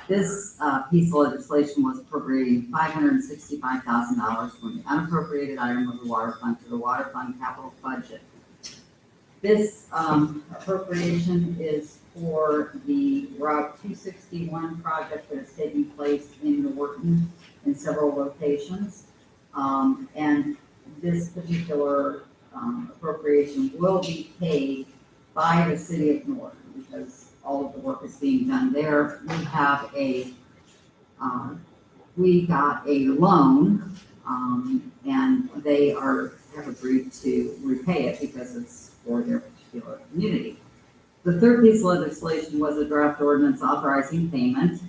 This piece of legislation was appropriating $565,000 from the unappropriated item of the water fund to the water fund capital budget. This appropriation is for the Route 261 project that is taking place in Norton in several locations. And this particular appropriation will be paid by the city of Norton because all of the work is being done there. We got a loan, and they have agreed to repay it because it's for their particular community. The third piece of legislation was a draft ordinance authorizing payment.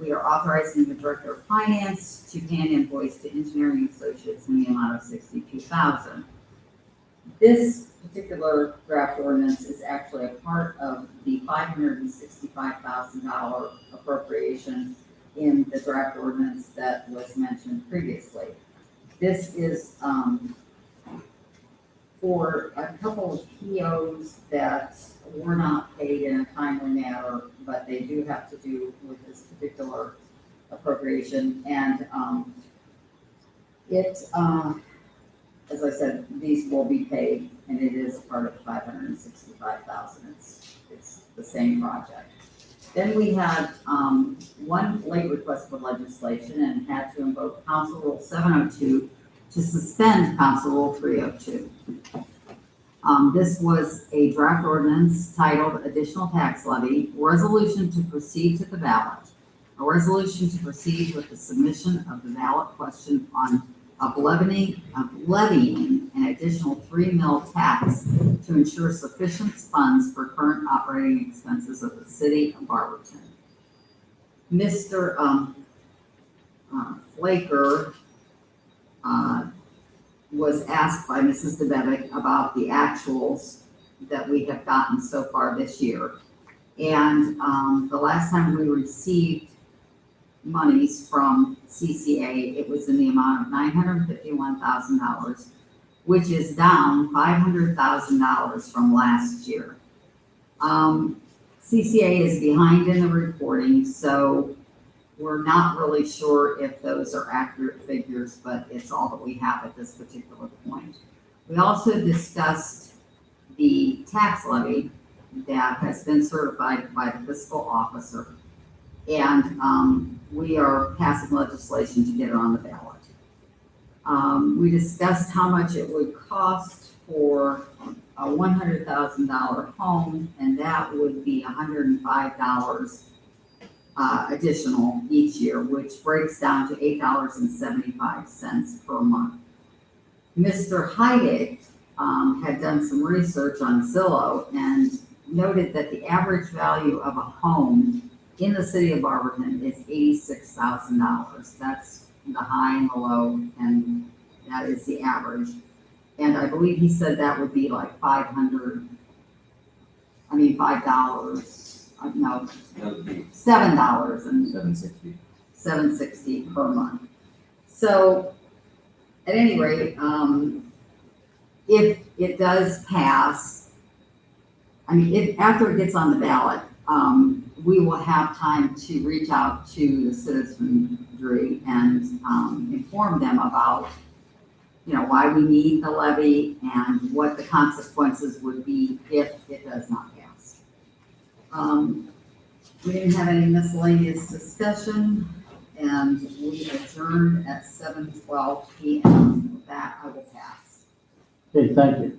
We are authorizing the Director of Finance to pay an invoice to Engineering Associates in the amount of $62,000. This particular draft ordinance is actually a part of the $565,000 appropriation in the draft ordinance that was mentioned previously. This is for a couple of POs that were not paid in a timely manner, but they do have to do with this particular appropriation. And as I said, these will be paid, and it is part of the $565,000. It's the same project. Then we had one late request for legislation and had to invoke Council Rule 702 to suspend Council Rule 302. This was a draft ordinance titled Additional Tax Levy, Resolution to Proceed to the Ballot. A resolution to proceed with the submission of the ballot question of levying an additional 3 mil tax to ensure sufficient funds for current operating expenses of the city of Barberton. Mr. Flaker was asked by Mrs. DeBevick about the actuals that we have gotten so far this year. And the last time we received monies from CCA, it was in the amount of $951,000, which is down $500,000 from last year. CCA is behind in the reporting, so we're not really sure if those are accurate figures, but it's all that we have at this particular point. We also discussed the tax levy that has been certified by the fiscal officer. And we are passing legislation to get it on the ballot. We discussed how much it would cost for a $100,000 home, and that would be $105 additional each year, which breaks down to $8.75 per month. Mr. Heidig had done some research on Zillow and noted that the average value of a home in the city of Barberton is $86,000. That's the high and the low, and that is the average. And I believe he said that would be like $5, no, That would be $7 and $760 per month. So at any rate, if it does pass, after it gets on the ballot, we will have time to reach out to the citizenry and inform them about, why we need the levy and what the consequences would be if it does not pass. We didn't have any miscellaneous discussion, and we adjourned at 7:12 p.m. With that, I will pass. Okay, thank you.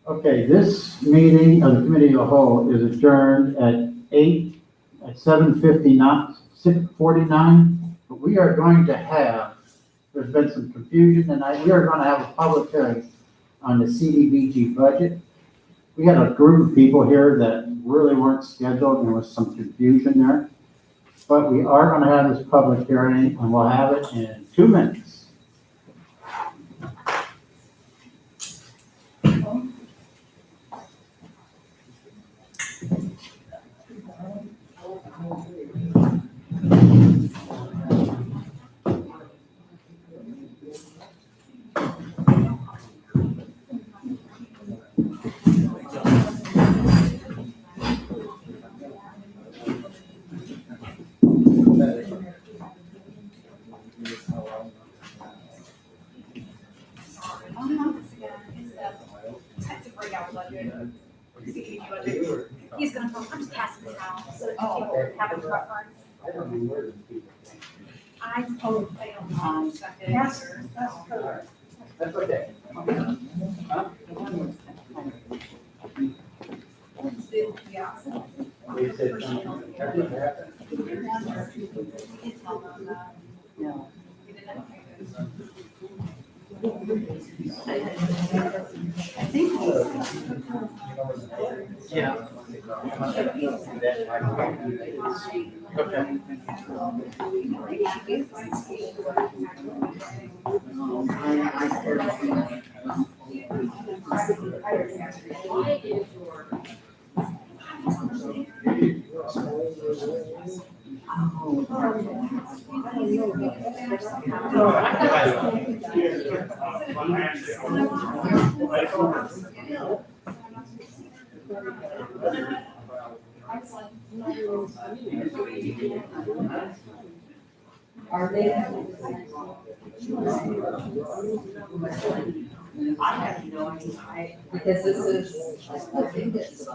Okay, this meeting of the committee of the whole is adjourned at 6:49, but we are going to have, there's been some confusion tonight, we are going to have a public hearing on the CDBG budget. We had a group of people here that really weren't scheduled, and there was some confusion there. But we are going to have this public hearing, and we'll have it in 2 minutes. I'm just passing this out, so that people have a preference. I totally failed. Yes, that's correct. That's okay. Yeah. They said something, that's what happened. No. I think Yeah. Are they? I have no idea, because this is, I think it's,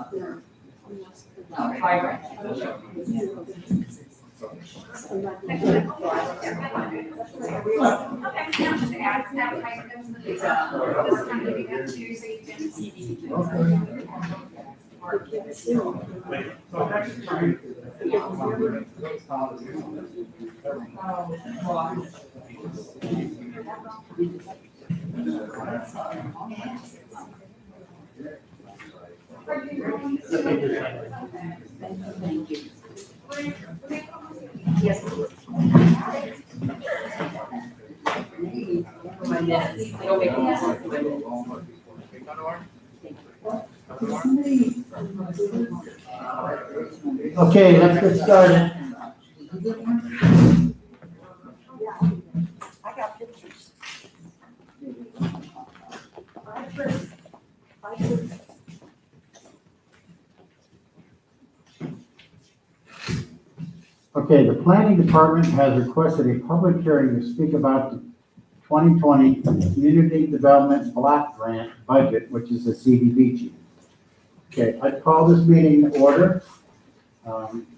private. Thank you. Yes. My minutes. It'll make Okay, let's get started. I got pictures. Okay, the planning department has requested a public hearing to speak about the 2020 Community Development Block Grant Budget, which is the CDBG. Okay, I call this meeting to order.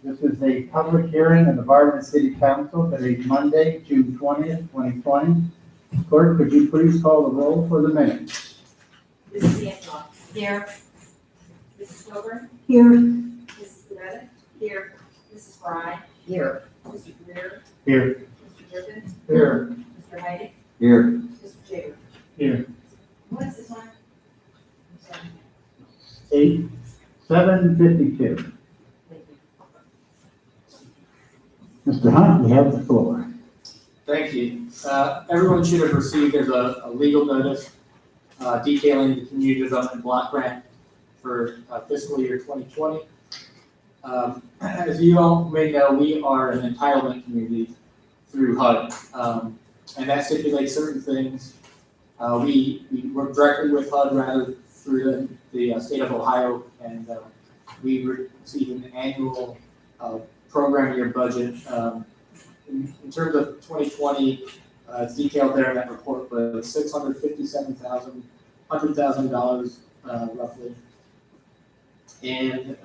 This is a public hearing of the Vardaman City Council. Today's Monday, June 20th, 2020. Clerk, could you please call the roll for the minutes? Mrs. D'Angelo. Here. Mrs. Coburn. Here, Mrs. Coretta. Here. Mrs. Fry. Here. Mr. Greer. Here. Mr. Durkin. Here. Mr. Heidi. Here. Mr. Jaber. Here. What is the time? 7:52. Mr. Hunt, you have the floor. Thank you. Everyone should have received, there's a legal notice detailing the community development block grant for fiscal year 2020. As you all may know, we are an entitlement community through HUD, and that stipulates certain things. We work directly with HUD rather through the state of Ohio, and we receive an annual program year budget. In terms of 2020, it's detailed there in that report, but it's $657,000 roughly. And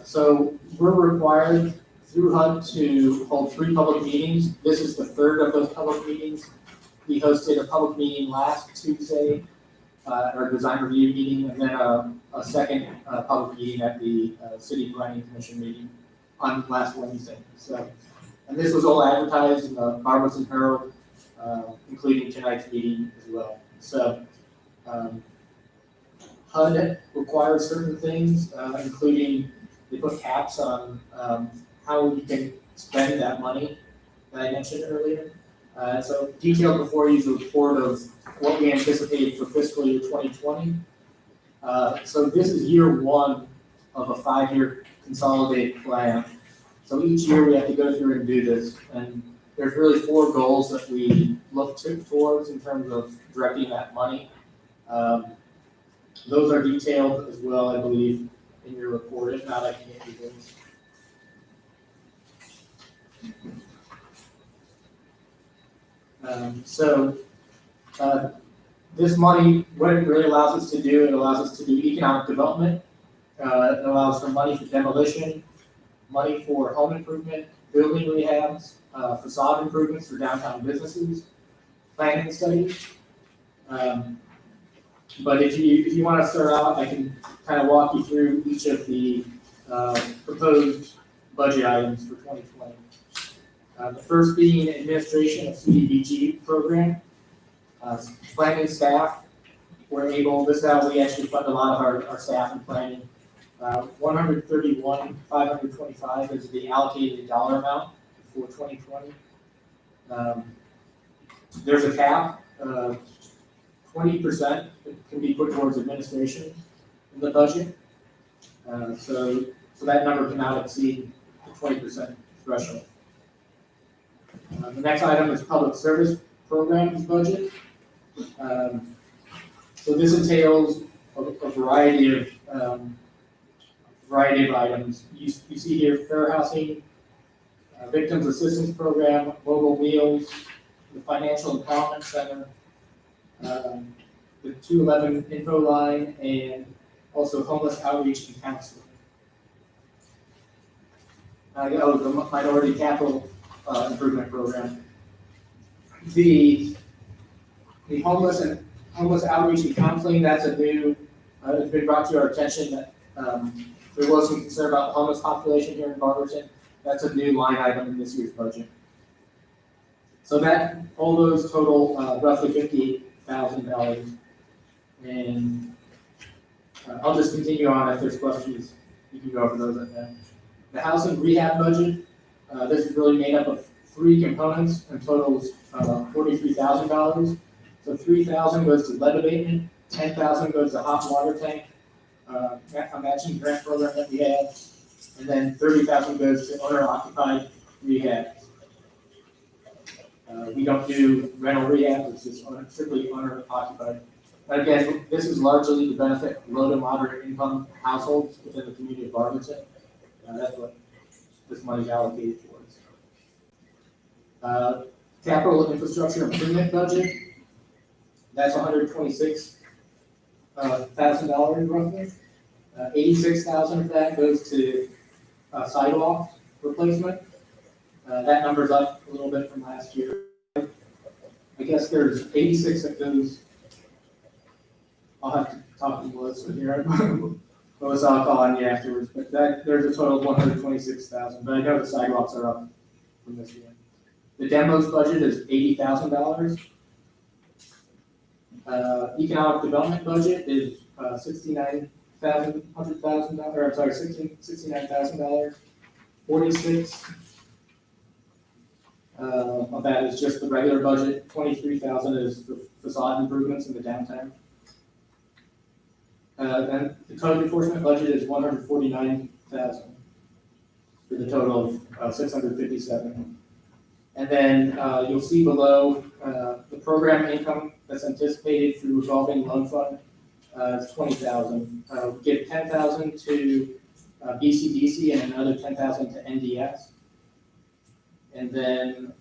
so we're required through HUD to hold 3 public meetings. This is the 3rd of those public meetings. We hosted a public meeting last Tuesday, our design review meeting, and then a second public meeting at the City Planning Commission meeting on last Wednesday. So, and this was all advertised in the Barberton Herald, including tonight's meeting as well. So, HUD requires certain things, including they put caps on how you can spend that money that I mentioned earlier. So detailed before you is a report of what we anticipate for fiscal year 2020. So this is year 1 of a 5-year consolidated plan. So each year we have to go through and do this. And there's really 4 goals that we look towards in terms of directing that money. Those are detailed as well, I believe, in your report. If not, I can get you those. This money, what it really allows us to do, it allows us to do economic development, It allows for money for demolition, money for home improvement, building rehabs, facade improvements for downtown businesses, planning studies. But if you want to start out, I can kind of walk you through each of the proposed budget items for 2020. The first being administration of CDBG program. Planning staff were able, this is how we actually fund a lot of our staff and planning. 131,525 is the allocated dollar amount for 2020. There's a cap, 20% can be put towards administration in the budget. So that number cannot exceed the 20% threshold. The next item is public service programs budget. So this entails a variety of items. You see here fair housing, victims assistance program, mobile meals, the financial empowerment center, the 211 info line, and also homeless outreach and counseling. The minority capital improvement program. The homeless outreach and counseling, that's a new, it's been brought to our attention that there was some concern about the homeless population here in Barberton. That's a new line item in this year's budget. So that, all those total roughly $58,000. And I'll just continue on if there's questions. You can go over those at that. The housing rehab budget, this is really made up of 3 components and totals $43,000. So $3,000 goes to lead abatement, $10,000 goes to hot water tank, a matching grant program that we have, and then $30,000 goes to owner-occupied rehab. We don't do rental rehab, it's just strictly owner-occupied. Again, this is largely to benefit low to moderate income households within the community of Barberton. That's what this money is allocated towards. Capital infrastructure improvement budget, that's $126,000 roughly. 86,000 of that goes to sidewalk replacement. That number's up a little bit from last year. I guess there's 86 that goes. I'll have to talk to Melissa here. Melissa, I'll call on you afterwards. But there's a total of 126,000. But I know the sidewalks are up from this year. The demos budget is $80,000. Economic development budget is $69,000. 46 of that is just the regular budget. 23,000 is the facade improvements in the downtown. Then the code enforcement budget is 149,000 for the total of 657. And then you'll see below the program income that's anticipated through revolving loan fund is 20,000. We give 10,000 to BCDC and another 10,000 to NDS. And then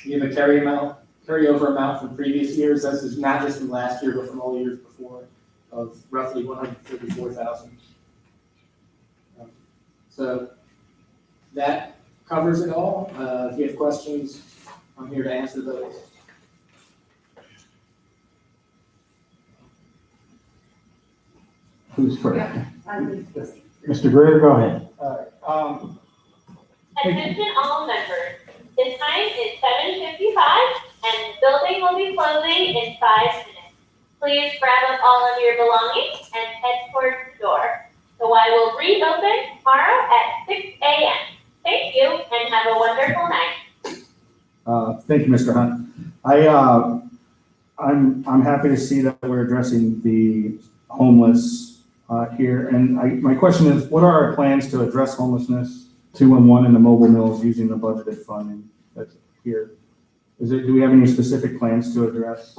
you have a carryover amount from previous years. This is not just from last year, but from all years before, of roughly 134,000. So that covers it all. If you have questions, I'm here to answer those. Who's first? Mr. Greer, go ahead. Attention all members, the time is 7:55 and the building will be closing in 5 minutes. Please grab up all of your belongings and head towards the door. The Y will reopen tomorrow at 6 a.m. Thank you and have a wonderful night. Thank you, Mr. Hunt. I'm happy to see that we're addressing the homeless here. And my question is, what are our plans to address homelessness 211 in the mobile mills using the budgeted funding that's here? Do we have any specific plans to address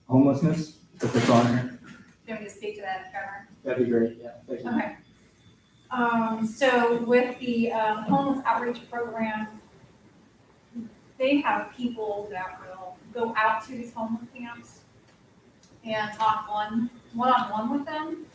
homelessness if it's on here? Do you want me to speak to that, Trevor? That'd be great, yeah, thank you. Okay. So with the homeless outreach program, they have people that will go out to these homeless camps and talk one-on-one with them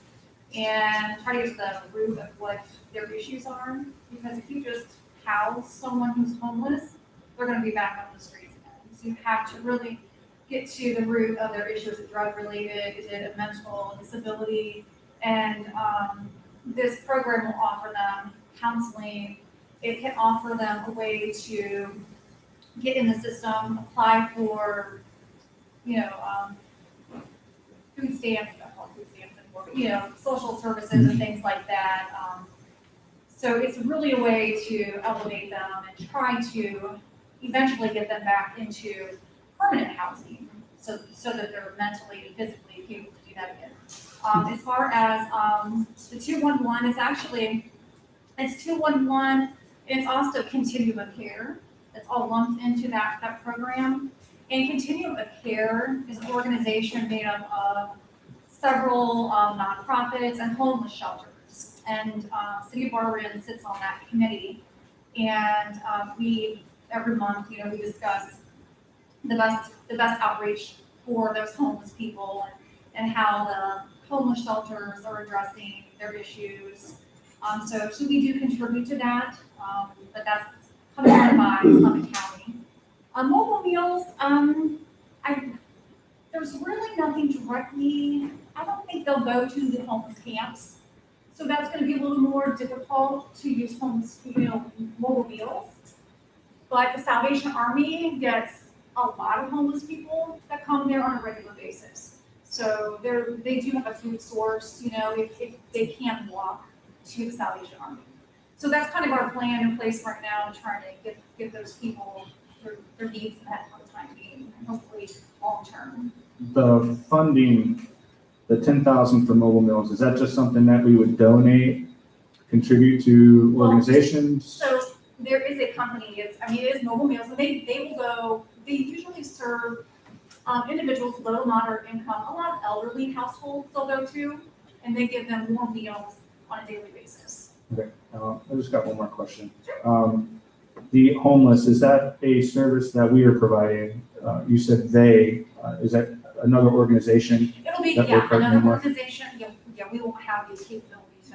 and try to get to the root of what their issues are. Because if you just house someone who's homeless, they're gonna be back on the streets again. So you have to really get to the root of their issues. Is it drug related? Is it a mental disability? And this program will offer them counseling. It can offer them a way to get in the system, apply for, food stamps, social services and things like that. So it's really a way to elevate them and try to eventually get them back into permanent housing, so that they're mentally and physically able to do that again. As far as the 211, it's 211. It's also continuum of care. It's all lumped into that program. And Continuum of Care is an organization made up of several nonprofits and homeless shelters. And City of Barberton sits on that committee. And we, every month, we discuss the best outreach for those homeless people and how the homeless shelters are addressing their issues. So we do contribute to that, but that's coming by Summit County. Mobile meals, there's really nothing directly. I don't think they'll go to the homeless camps. So that's going to be a little more difficult to use mobile meals. But the Salvation Army gets a lot of homeless people that come there on a regular basis. So they do have a food source, if they can't walk to the Salvation Army. So that's kind of our plan in place right now, trying to get those people their needs met for the time being, and hopefully long-term. The funding, the 10,000 for mobile meals, is that just something that we would donate, contribute to organizations? So there is a company, it is Mobile Meals, and they will go, they usually serve individuals low to moderate income, a lot of elderly households they'll go to, and they give them more meals on a daily basis. Okay, I just got one more question. The homeless, is that a service that we are providing? You said is that another organization? It'll be, that we're partnering another with? organization, we won't have these capabilities,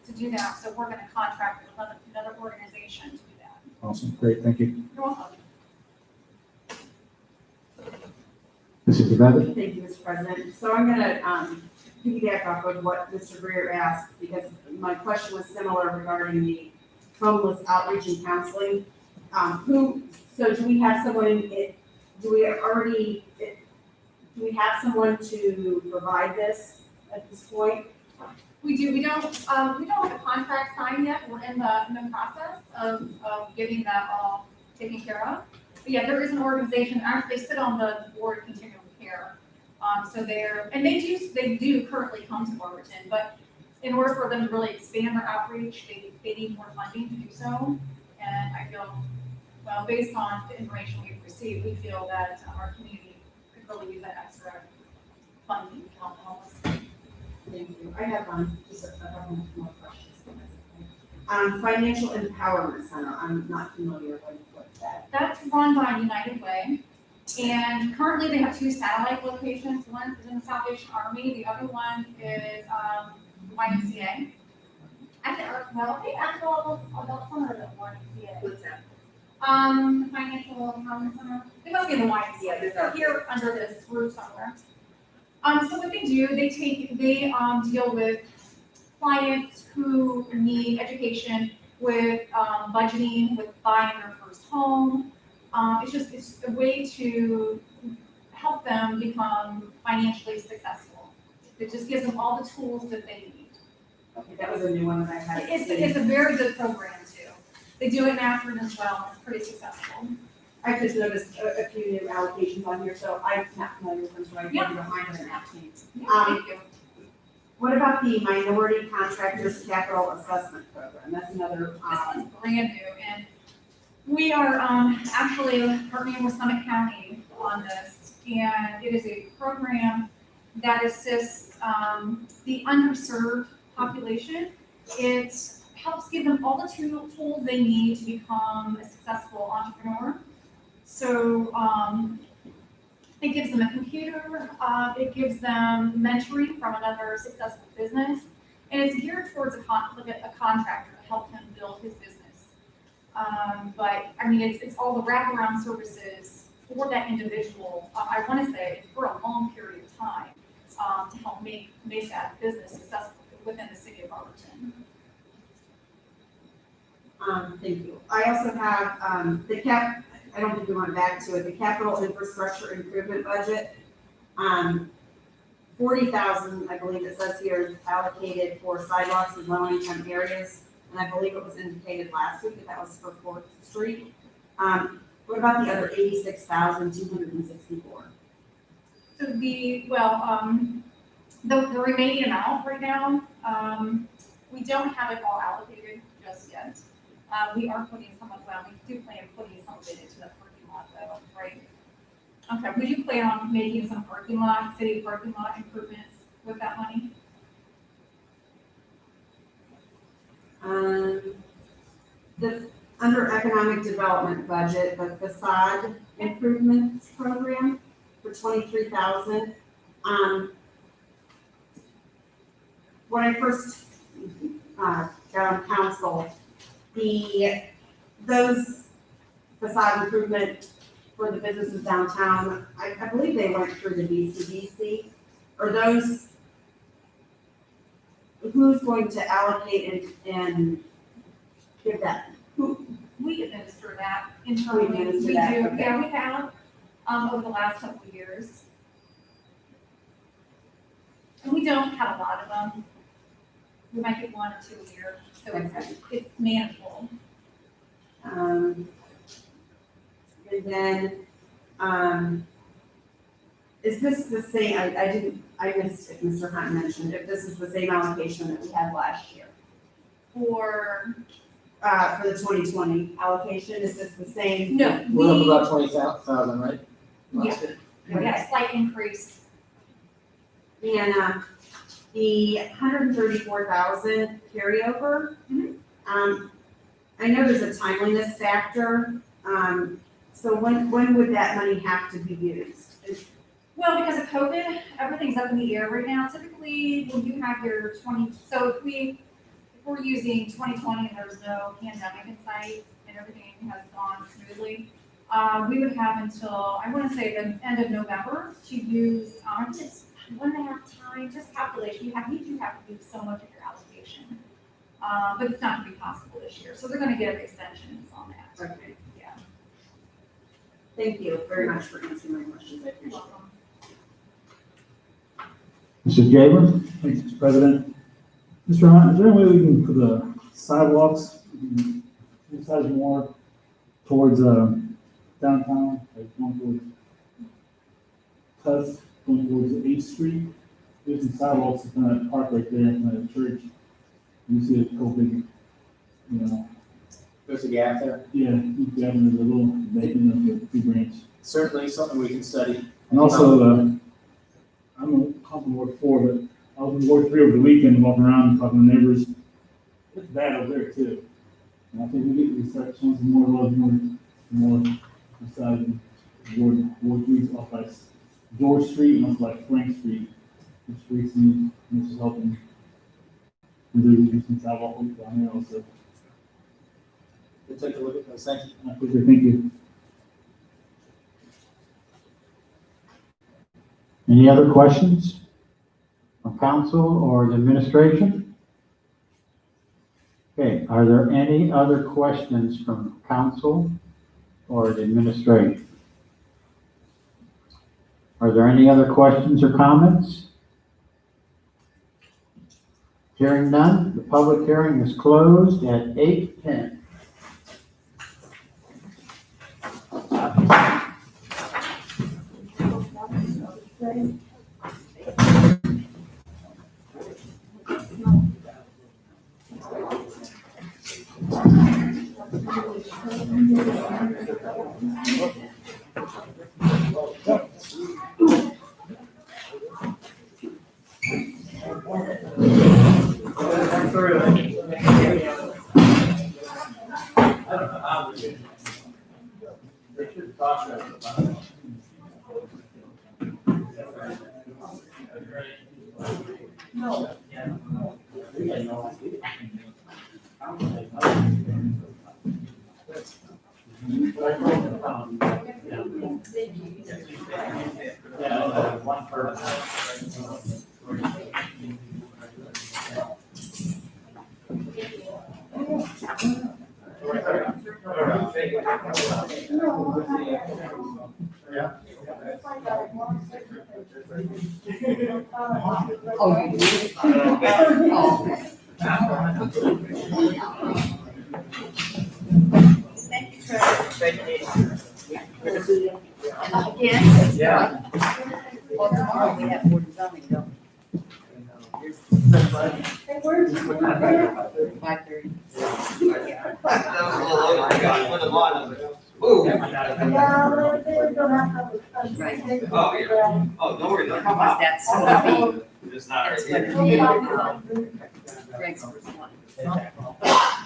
to do that, so we're gonna contract with another organization to do that. Awesome, great, thank you. You're welcome. Mrs. Babbitt? Thank you, Mr. President. So I'm gonna piggyback off of what Mr. Greer asked, because my question was similar regarding the homeless outreach and counseling. So do we have someone, do we have someone to provide this at this point? We do, we don't have a contract signed yet, we're in the process of getting that all taken care of. But yeah, there is an organization, actually they sit on the board of Continuum of Care. So they do currently come to Barberton, but in order for them to really expand their outreach, they need more funding to do so. And I feel, well, based on the information we've received, we feel that our community could really use that extra funding to help the homeless. Thank you. I have just a couple more questions. Financial Empowerment Center, I'm not familiar with that. That's run by United Way. And currently they have 2 satellite locations. One is in the Salvation Army, the other one is YMCA. They asked all about some of the YMCA. What's that? Financial Empowerment Center. They must be in the YMCA. They're here under this roof somewhere. So what they do, they deal with clients who need education, with budgeting, with buying their first home. It's a way to help them become financially successful. It just gives them all the tools that they need. Okay, that was a new one that I had. It's a very good program too. They do it in Akron as well, and it's pretty successful. I just noticed a few new allocations on here, so I'm not familiar with them, so I Yeah. can behind them and asking. Thank you. What about the Minority Contractors Capital Assessment Program? That's another, This is brand new, and we are actually partnering with Summit County on this, and it is a program that assists the underserved population. It helps give them all the tools they need to become a successful entrepreneur. So It gives them a computer, it gives them mentoring from another successful business, and it's geared towards a contractor to help him build his business. But, I mean, it's all the wraparound services for that individual, I want to say, for a long period of time, to help make that business successful within the city of Arlington. Thank you. I also have, I don't think we went back to it, the capital infrastructure improvement budget. 40,000, I believe it says here, is allocated for sidewalks in low-income areas. And I believe it was indicated last week that was for 4th Street. What about the other 86,264? So the remaining amount right now, we don't have it all allocated just yet. We are putting some of, we do plan on putting some of it into the parking lot though, right? Okay, would you plan on making some city parking lot improvements with that money? Under economic development budget, the facade improvements program for 23,000. When I first got on council, those facade improvement for the businesses downtown, I believe they went through the DCDC. Are those, who's going to allocate and give that? We administer that internally. We administer We that, do, okay. yeah, we have, over the last couple of years. And we don't have a lot of them. We might get 1 or 2 a year, so it's manageable. And then, is this the same, I missed if Mr. Hunt mentioned, if this is the same allocation that we had last year? For the 2020 allocation, is this the same? No, We're up about 20,000, right? Yeah. We had a slight increase. And, the 134,000 carryover, I know there's a timeliness factor, so when would that money have to be used? Well, because of COVID, everything's up in the air right now. Typically, when you have your so if we're using 2020 and there's no pandemic in sight and everything has gone smoothly, we would have until, I want to say the end of November to use, just 1.5 times, just calculation. You do have to use so much of your allocation. But it's not going to be possible this year. So they're going to get extensions on that. Okay. Yeah. Thank you very much for answering my questions. I appreciate it. Mr. Gaber? Thanks, Mr. President. Mr. Hunt, is there any way we can, for the sidewalks, emphasize more towards downtown, like going towards Tusk, going towards 8th Street? There's some sidewalks in front of that park right there in front of the church. You see a couple big, There's a gap there. yeah, you got them, there's a little bacon of the tree branch. Certainly something we can study. And also, I'm on Ward 4, but I was in Ward 3 over the weekend, walking around, talking to neighbors. It's bad over there too. And I think we start showing some more love, more beside Ward 3 is off by George Street and also like Frank Street. Which recently, this is helping. Do some sidewalk down there also. We'll take a look at those. Thank you. I appreciate it. Thank you. Any other questions from council or the administration? Okay, are there any other questions from council or the administration? Are there any other questions or comments? Hearing none, the public hearing is closed at 8:10. Yeah, one per. Oh, you did? Oh, okay. Thank you, Trevor. Thank you. Good to see you. Again? Yeah. Well, tomorrow we have board of zoning, don't we? Hey, where's the? 5:30. Yeah, they're gonna have a special. Right. Oh, yeah. Oh, don't worry, they'll come Because out. that's gonna be, It's not. that's gonna be, Greg's first one.